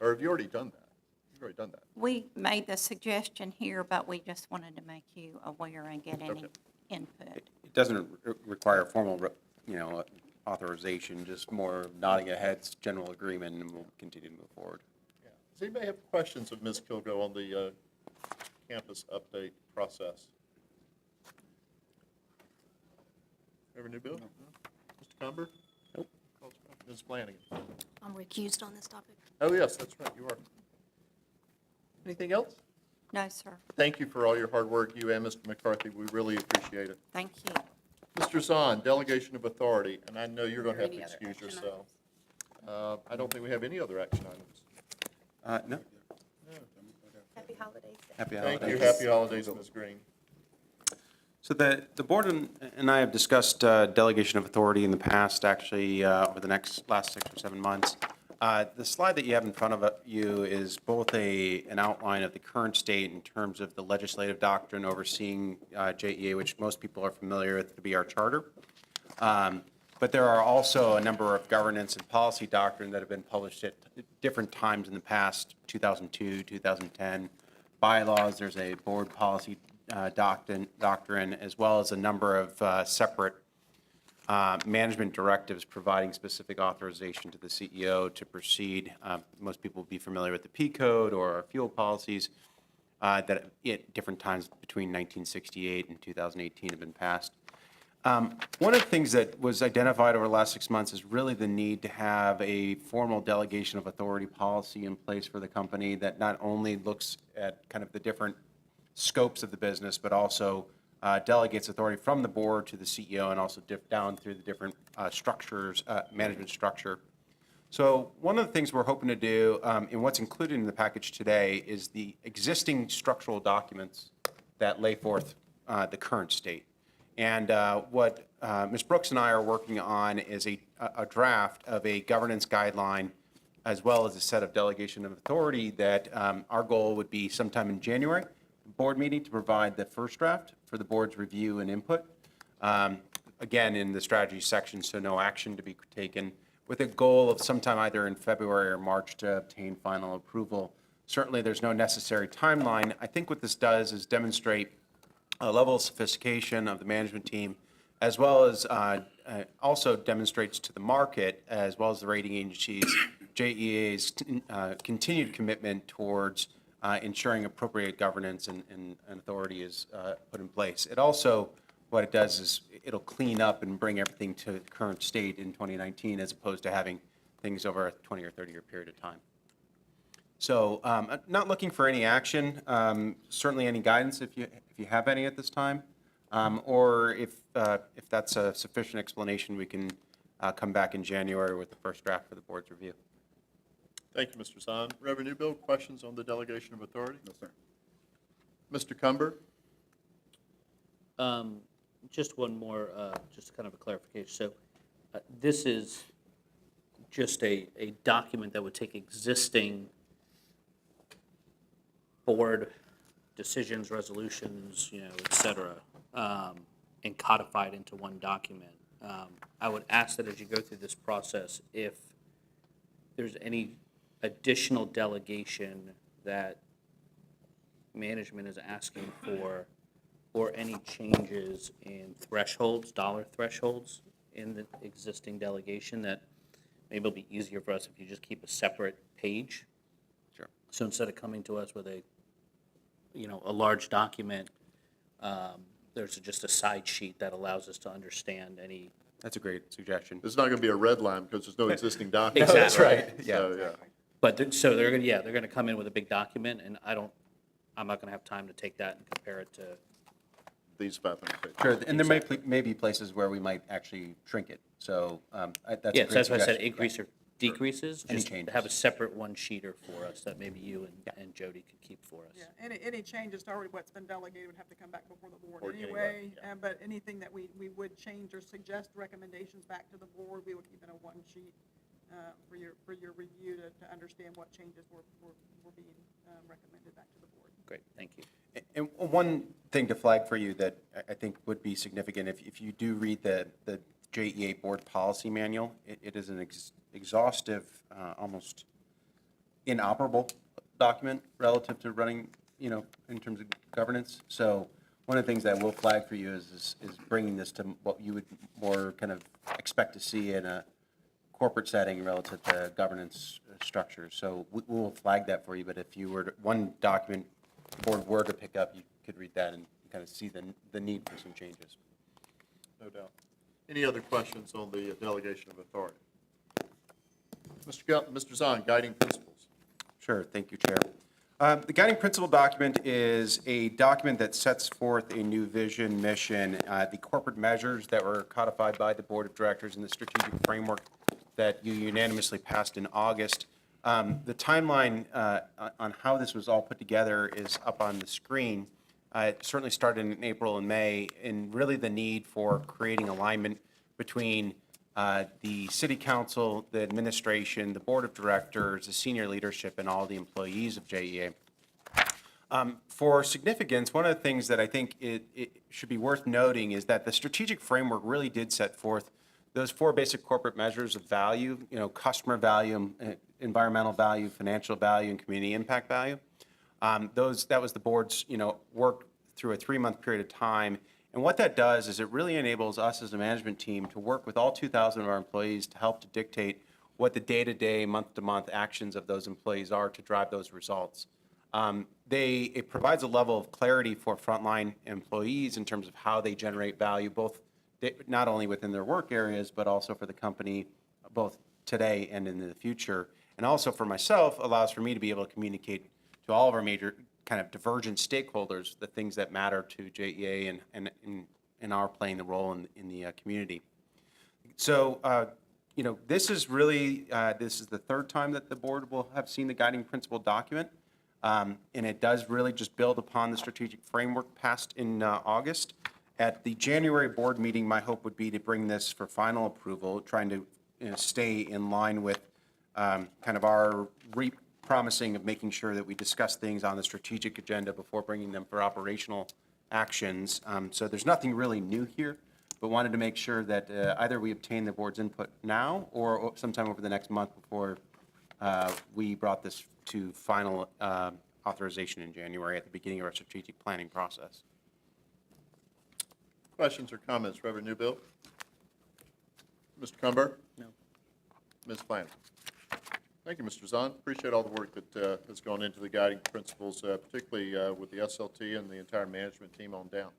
Or have you already done that? You've already done that. We made the suggestion here, but we just wanted to make you aware and get any Okay. input. It doesn't require formal, authorization, just more nodding of heads, general agreement, and we'll continue to move forward. Yeah. Does anybody have questions of Ms. Kilgo on the campus update process? Ever new bill? No. Mr. Cumber? Nope. Ms. Flanagan? I'm recused on this topic. Oh, yes, that's right, you are. Anything else? No, sir. Thank you for all your hard work, you and Mr. McCarthy. We really appreciate it. Thank you. Mr. Zahn, delegation of authority, and I know you're going to have to Any other excuse action yourself. I don't think we have any other action items. No? Happy holidays. Happy Thank holidays. you. Happy holidays, Ms. Green. So the board and I have discussed delegation of authority in the past, actually, over the last 6 or 7 months. The slide that you have in front of you is both an outline of the current state in terms of the legislative doctrine overseeing JEA, which most people are familiar with to be our charter. But there are also a number of governance and policy doctrine that have been published at different times in the past, 2002, 2010. Bylaws, there's a board policy doctrine, as well as a number of separate management directives providing specific authorization to the CEO to proceed. Most people will be familiar with the P code or our fuel policies that at different times between 1968 and 2018 have been passed. One of the things that was identified over the last 6 months is really the need to have a formal delegation of authority policy in place for the company that not only looks at kind of the different scopes of the business, but also delegates authority from the board to the CEO and also down through the different structures, management structure. So one of the things we're hoping to do, and what's included in the package today, is the existing structural documents that lay forth the current state. And what Ms. Brooks and I are working on is a draft of a governance guideline as well as a set of delegation of authority that our goal would be sometime in January, board meeting, to provide the first draft for the board's review and input. Again, in the strategy section, so no action to be taken, with a goal of sometime either in February or March to obtain final approval. Certainly, there's no necessary timeline. I think what this does is demonstrate a level of sophistication of the management team, as well as also demonstrates to the market, as well as the rating agencies, JEA's continued commitment towards ensuring appropriate governance and authority is put in place. It also, what it does is it'll clean up and bring everything to the current state in 2019 as opposed to having things over a 20 or 30-year period of time. So not looking for any action, certainly any guidance if you have any at this time, or if that's a sufficient explanation, we can come back in January with the first draft for the board's review. Thank you, Mr. Zahn. Revenue Bill, questions on the delegation of authority? No, sir. Mr. Cumber? Just one more, just kind of a clarification. So this is just a document that would take existing board decisions, resolutions, et cetera, and codify it into one document. I would ask that as you go through this process, if there's any additional delegation that management is asking for, or any changes in thresholds, dollar thresholds in the existing delegation, that maybe it'll be easier for us if you just keep a separate page. Sure. So instead of coming to us with a large document, there's just a side sheet that allows us to understand any. That's a great suggestion. There's not going to be a red line because there's no existing document. Exactly. That's right. Yeah. So, yeah. But they're going to come in with a big document, and I'm not going to have time to take that and compare it to. These 500 pages. Sure, and there may be places where we might actually shrink it, so that's a great Yeah, so that's why I said suggestion. increase or decreases. Any Just changes. have a separate one-sheeter for us that maybe you and Jody could keep for us. Yeah, any changes to already what's been delegated would have to come back before the board Board anyway. anyway, yeah. But anything that we would change or suggest recommendations back to the board, we will keep in a one sheet for your review to understand what changes were being recommended back to the board. Great, thank you. And one thing to flag for you that I think would be significant, if you do read the JEA Board Policy Manual, it is an exhaustive, almost inoperable document relative to running, in terms of governance. So one of the things that we'll flag for you is bringing this to what you would more kind of expect to see in a corporate setting relative to governance structures. So we'll flag that for you, but if you were to, one document the board were to pick up, you could read that and kind of see the need for some changes. No doubt. Any other questions on the delegation of authority? Mr. Zahn, guiding principles. Sure, thank you, Chair. The guiding principle document is a document that sets forth a new vision, mission, the corporate measures that were codified by the Board of Directors in the strategic framework that you unanimously passed in August. The timeline on how this was all put together is up on the screen. It certainly started in April and May, and really the need for creating alignment between the City Council, the administration, the Board of Directors, the senior leadership, and all the employees of JEA. For significance, one of the things that I think it should be worth noting is that the strategic framework really did set forth those four basic corporate measures of value, customer value, environmental value, financial value, and community impact value. That was the board's, work through a 3-month period of time. And what that does is it really enables us as a management team to work with all 2,000 of our employees to help to dictate what the day-to-day, month-to-month actions of those employees are to drive those results. It provides a level of clarity for frontline employees in terms of how they generate value, both not only within their work areas, but also for the company, both today and in the future. And also for myself, allows for me to be able to communicate to all of our major kind of divergent stakeholders the things that matter to JEA and our playing the role in the community. So, this is really, this is the third time that the board will have seen the guiding principle document. And it does really just build upon the strategic framework passed in August. At the January board meeting, my hope would be to bring this for final approval, trying to stay in line with kind of our promising of making sure that we discuss things on the strategic agenda before bringing them for operational actions. So there's nothing really new here, but wanted to make sure that either we obtain the board's input now or sometime over the next month before we brought this to final authorization in January at the beginning of our strategic planning process. Questions or comments, Reverend Newbill? Mr. Cumber? No. Ms. Flanagan? Thank you, Mr. Zahn. Appreciate all the work that has gone into the guiding principles, particularly with the SLT and the entire management team on down.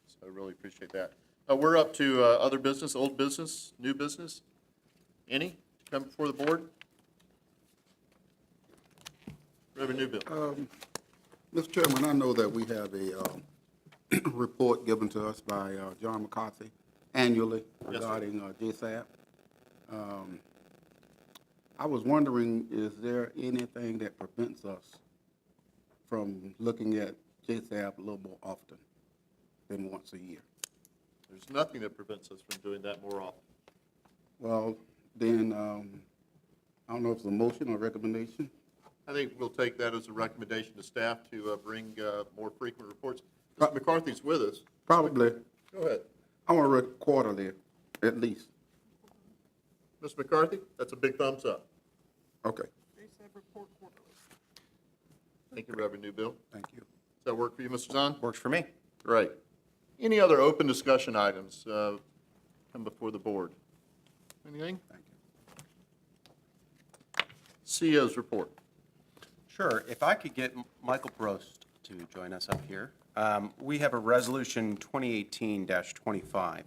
So I really appreciate that. We're up to other business, old business, new business. Any to come before the board? Revenue bill. Mr. Chairman, I know that we have a report given to us by John McCarthy annually regarding JSAP. I was wondering, is there anything that prevents us from looking at JSAP a little more often than once a year? There's nothing that prevents us from doing that more often. Well, then, I don't know if it's a motion or recommendation. I think we'll take that as a recommendation to staff to bring more frequent reports. Mr. McCarthy's with us. Probably. Go ahead. I want to read quarterly, at least. Mr. McCarthy, that's a big thumbs up. Okay, Thank you, Revenue Bill. thank you. Does that work for you, Mr. Zahn? Works for me. Great. Any other open discussion items come before the board? Anything? Thank you. CEO's report. Sure. If I could get Michael Brost to join us up here. We have a resolution 2018-25.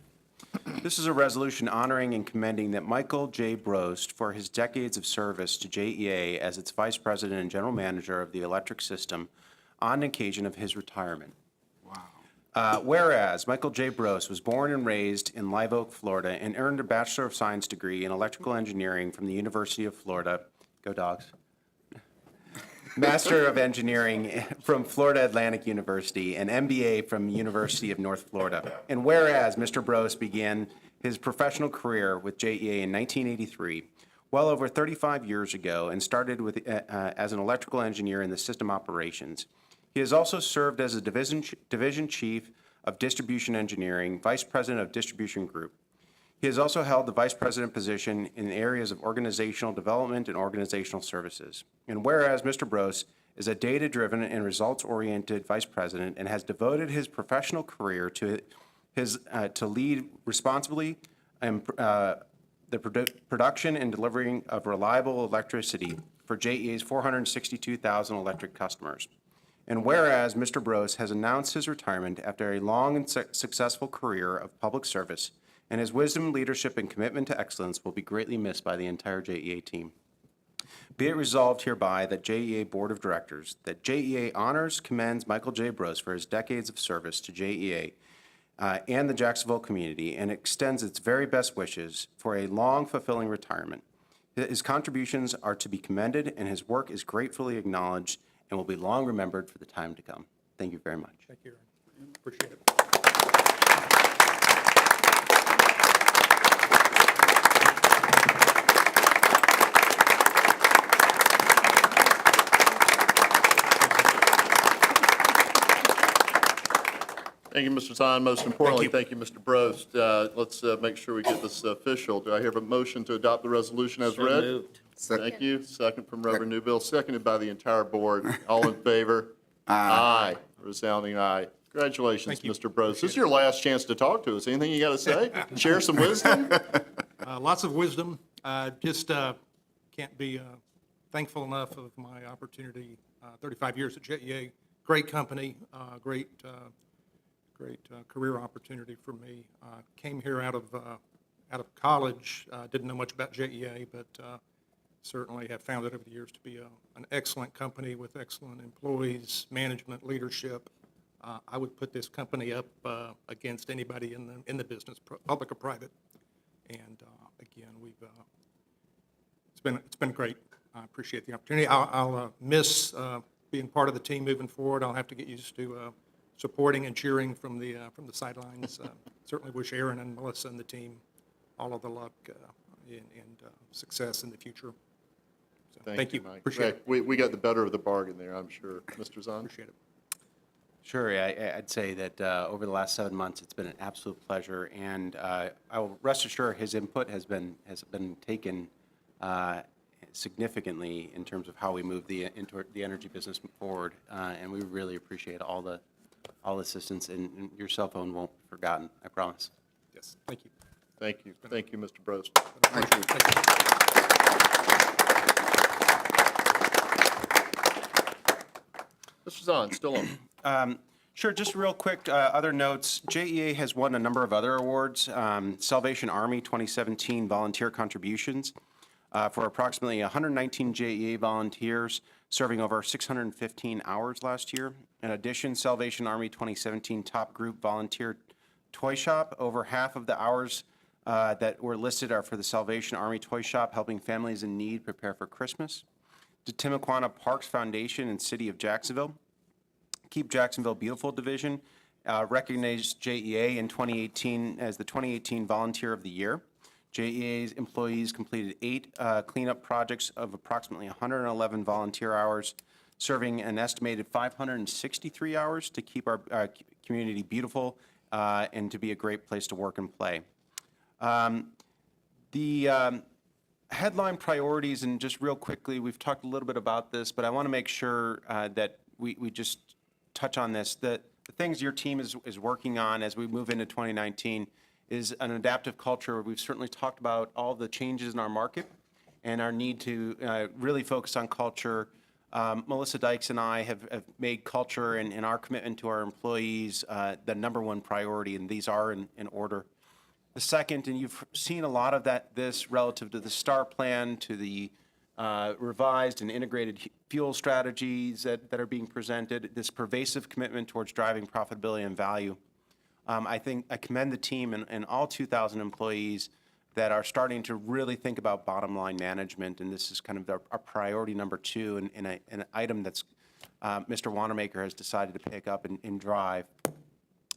This is a resolution honoring and commending that Michael J. Brost for his decades of service to JEA as its Vice President and General Manager of the electric system on occasion of his retirement. Whereas Michael J. Brost was born and raised in Live Oak, Florida, and earned a Bachelor of Science degree in electrical engineering from the University of Florida. Go Dogs. Master of Engineering from Florida Atlantic University, and MBA from University of North Florida. And whereas Mr. Brost began his professional career with JEA in 1983, well over 35 years ago, and started with, as an electrical engineer in the system operations. He has also served as a division chief of distribution engineering, vice president of distribution group. He has also held the vice president position in the areas of organizational development and organizational services. And whereas Mr. Brost is a data-driven and results-oriented vice president and has devoted his professional career to lead responsibly the production and delivering of reliable electricity for JEA's 462,000 electric customers. And whereas Mr. Brost has announced his retirement after a long and successful career of public service, and his wisdom, leadership, and commitment to excellence will be greatly missed by the entire JEA team. Be it resolved hereby that JEA Board of Directors, that JEA honors, commends Michael J. Brost for his decades of service to JEA and the Jacksonville community, and extends its very best wishes for a long, fulfilling retirement. His contributions are to be commended, and his work is gratefully acknowledged and will be long remembered for the time to come. Thank you very much. Thank you. Appreciate it. Thank you, Mr. Zahn. Most importantly, thank you, Mr. Brost. Let's make sure we get this official. Do I hear a motion to adopt the resolution as read? Moved. Thank you. Second from Revenue Bill, seconded by the entire board. All in favor? Aye. Resounding aye. Congratulations, Thank you. Mr. Brost. This is your last chance to talk to us. Anything you got to say? Share some wisdom? Lots of wisdom. Just can't be thankful enough of my opportunity. 35 years at JEA, great company, great career opportunity for me. Came here out of college. Didn't know much about JEA, but certainly have found it over the years to be an excellent company with excellent employees, management, leadership. I would put this company up against anybody in the business, public or private. And again, it's been great. I appreciate the opportunity. I'll miss being part of the team moving forward. I'll have to get used to supporting and cheering from the sidelines. Certainly wish Aaron and Melissa and the team all of the luck and success in the future. So, thank you. Mike. Appreciate it. We got the better of the bargain there, I'm sure. Mr. Zahn? Appreciate it. Sure, I'd say that over the last 7 months, it's been an absolute pleasure, and I will rest assured his input has been taken significantly in terms of how we move the energy business forward, and we really appreciate all the assistance, and your cell phone won't be forgotten, I promise. Yes, thank you. Thank you. Thank you, Mr. Brost. Thank you. Mr. Zahn, still on. Sure, just real quick, other notes. JEA has won a number of other awards. Salvation Army 2017 Volunteer Contributions for approximately 119 JEA volunteers serving over 615 hours last year. In addition, Salvation Army 2017 Top Group Volunteer Toy Shop. Over half of the hours that were listed are for the Salvation Army Toy Shop, helping families in need prepare for Christmas. The Timuquana Parks Foundation and City of Jacksonville. Keep Jacksonville Beautiful Division recognized JEA in 2018 as the 2018 Volunteer of the Year. JEA's employees completed 8 cleanup projects of approximately 111 volunteer hours, serving an estimated 563 hours to keep our community beautiful and to be a great place to work and play. The headline priorities, and just real quickly, we've talked a little bit about this, but I want to make sure that we just touch on this. The things your team is working on as we move into 2019 is an adaptive culture. We've certainly talked about all the changes in our market and our need to really focus on culture. Melissa Dykes and I have made culture and our commitment to our employees the #1 priority, and these are in order. The second, and you've seen a lot of this relative to the STAR plan, to the revised and integrated fuel strategies that are being presented, this pervasive commitment towards driving profitability and value. I think I commend the team and all 2,000 employees that are starting to really think about bottom line management, and this is kind of our priority #2 and an item that's Mr. Wanamaker has decided to pick up and drive.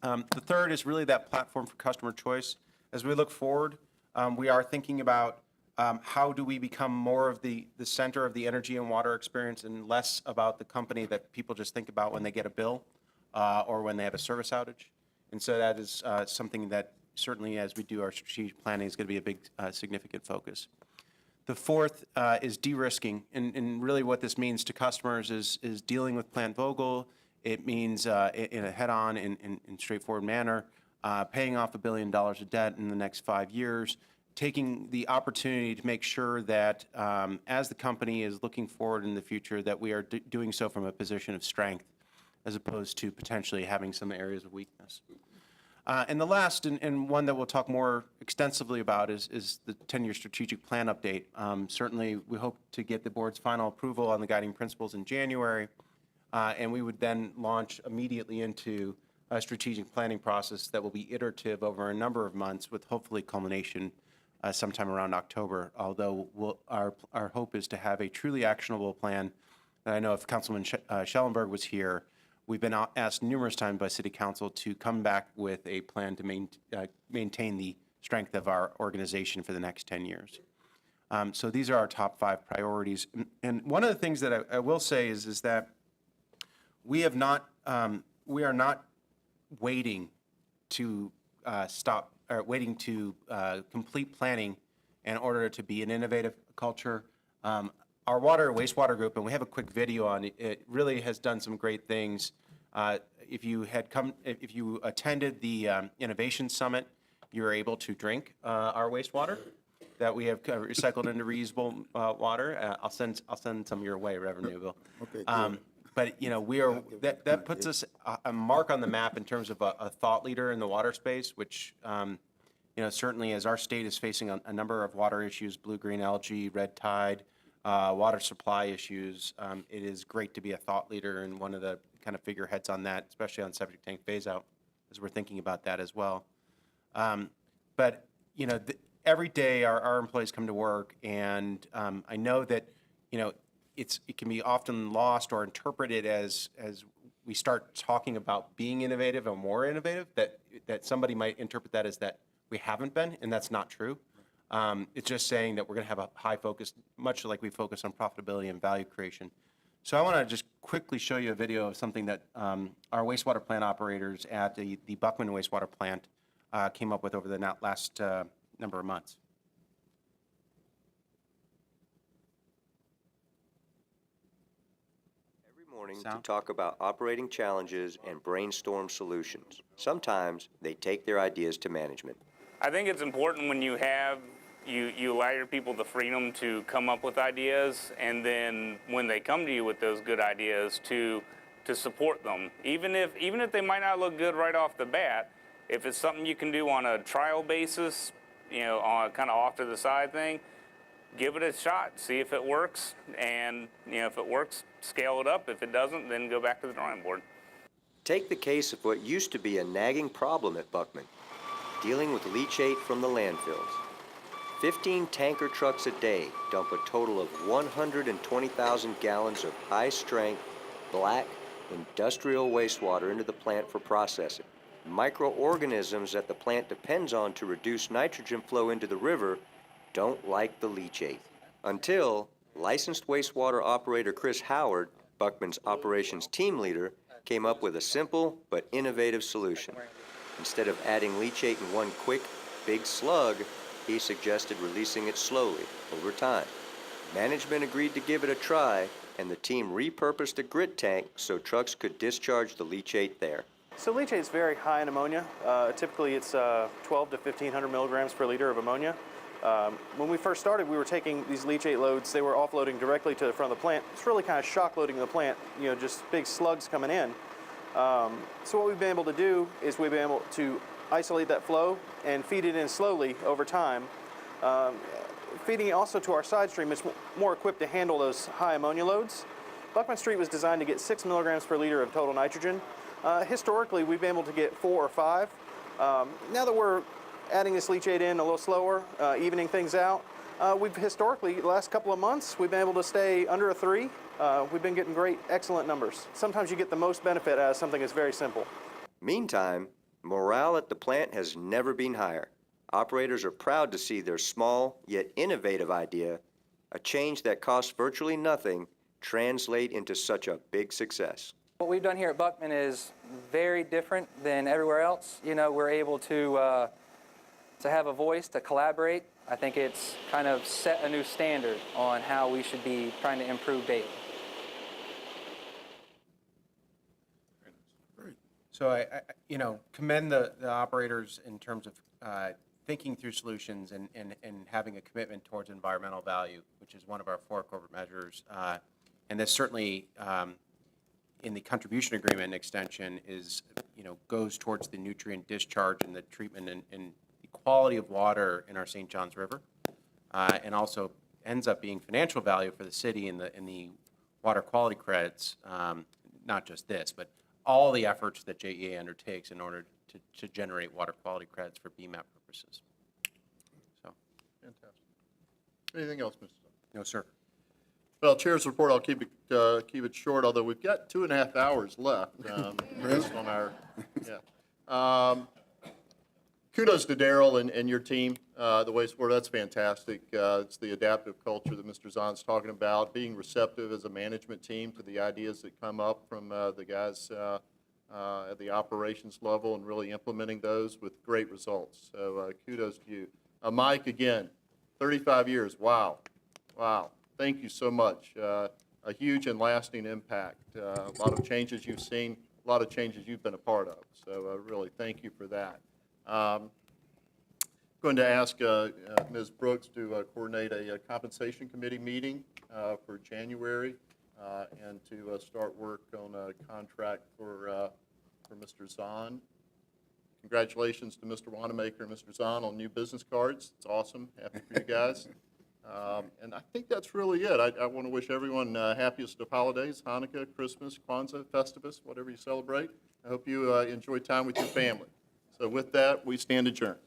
The third is really that platform for customer choice. As we look forward, we are thinking about how do we become more of the center of the energy and water experience and less about the company that people just think about when they get a bill or when they have a service outage. And so that is something that certainly as we do our strategic planning is going to be a big significant focus. The fourth is de-risking, and really what this means to customers is dealing with Plant Vogtle. It means in a head-on and straightforward manner, paying off $1 billion of debt in the next 5 years, taking the opportunity to make sure that as the company is looking forward in the future, that we are doing so from a position of strength as opposed to potentially having some areas of weakness. And the last, and one that we'll talk more extensively about, is the 10-year strategic plan update. Certainly, we hope to get the board's final approval on the guiding principles in January, and we would then launch immediately into a strategic planning process that will be iterative over a number of months with hopefully culmination sometime around October, although our hope is to have a truly actionable plan. And I know if Councilman Schellenberg was here, we've been asked numerous times by City Council to come back with a plan to maintain the strength of our organization for the next 10 years. So these are our top 5 priorities. And one of the things that I will say is that we are not waiting to complete planning in order to be an innovative culture. Our water and wastewater group, and we have a quick video on it, it really has done some great things. If you attended the Innovation Summit, you were able to drink our wastewater that we have recycled into reusable water. I'll send some your way, Reverend Newville. Okay, But we are that puts us a mark on the map in terms of a thought leader in the water space, which certainly as our state is facing a number of water issues, blue-green algae, red tide, water supply issues, it is great to be a thought leader and one of the kind of figureheads on that, especially on septic tank phase-out, as we're thinking about that as well. But every day our employees come to work, and I know that it can be often lost or interpreted as we start talking about being innovative or more innovative, that somebody might interpret that as that we haven't been, and that's not true. It's just saying that we're going to have a high focus, much like we focus on profitability and value creation. So I want to just quickly show you a video of something that our wastewater plant operators at the Buckman wastewater plant came up with over the last number of months. Morning to talk about operating challenges and brainstorm solutions. Sometimes they take their ideas to management. I think it's important when you allow your people the freedom to come up with ideas, and then when they come to you with those good ideas, to to support them. Even if they might not look good right off the bat, if it's something you can do on a trial basis, on kind of off to the side thing, give it a shot, see if it works, and if it works, scale it up. If it doesn't, then go back to the drawing board. Take the case of what used to be a nagging problem at Buckman, dealing with leachate from the landfills. 15 tanker trucks a day dump a total of 120,000 gallons of high-strength, black, industrial wastewater into the plant for processing. Microorganisms that the plant depends on to reduce nitrogen flow into the river don't like the leachate. Until licensed wastewater operator Chris Howard, Buckman's operations team leader, came up with a simple but innovative solution. Instead of adding leachate in one quick, big slug, he suggested releasing it slowly, over time. Management agreed to give it a try, and the team repurposed a grit tank so trucks could discharge the leachate there. So leachate is very high in ammonia. Typically it's 12 to 1,500 milligrams per liter of ammonia. When we first started, we were taking these leachate loads, they were offloading directly to the front of the plant. It's really kind of shock loading the plant, just big slugs coming in. So what we've been able to do is we've been able to isolate that flow and feed it in slowly over time. Feeding it also to our side stream, it's more equipped to handle those high ammonia loads. Buckman Street was designed to get 6 milligrams per liter of total nitrogen. Historically, we've been able to get 4 or 5. Now that we're adding this leachate in a little slower, evening things out, we've historically, the last couple of months, we've been able to stay under a 3. We've been getting great, excellent numbers. Sometimes you get the most benefit out of something that's very simple. Meantime, morale at the plant has never been higher. Operators are proud to see their small yet innovative idea, a change that costs virtually nothing, translate into such a big success. What we've done here at Buckman is very different than everywhere else. We're able to have a voice, to collaborate. I think it's kind of set a new standard on how we should be trying to improve daily. So I commend the operators in terms of thinking through solutions and having a commitment towards environmental value, which is one of our 4 corporate measures. And this certainly, in the contribution agreement extension, goes towards the nutrient discharge and the treatment and the quality of water in our St. Johns River, and also ends up being financial value for the city in the water quality credits, not just this, but all the efforts that JEA undertakes in order to generate water quality credits for BMAP purposes. So, Fantastic. Anything else, Mr. Stone? No, sir. Well, Chair's report, I'll keep it short, although we've got 2.5 hours left based on our, kudos to Darrell and your team, the wastewater, that's fantastic. It's the adaptive culture that Mr. Zahn's talking about, being receptive as a management team to the ideas that come up from the guys at the operations level and really implementing those with great results. So kudos to you. Mike, again, 35 years, wow. Thank you so much. A huge and lasting impact. A lot of changes you've seen, a lot of changes you've been a part of. So really, thank you for that. Going to ask Ms. Brooks to coordinate a compensation committee meeting for January and to start work on a contract for Mr. Zahn. Congratulations to Mr. Wanamaker and Mr. Zahn on new business cards. It's awesome. Happy for you guys. And I think that's really it. I want to wish everyone happiest of holidays, Hanukkah, Christmas, Kwanzaa, Festivus, whatever you celebrate. I hope you enjoy time with your family. So with that, we stand adjourned.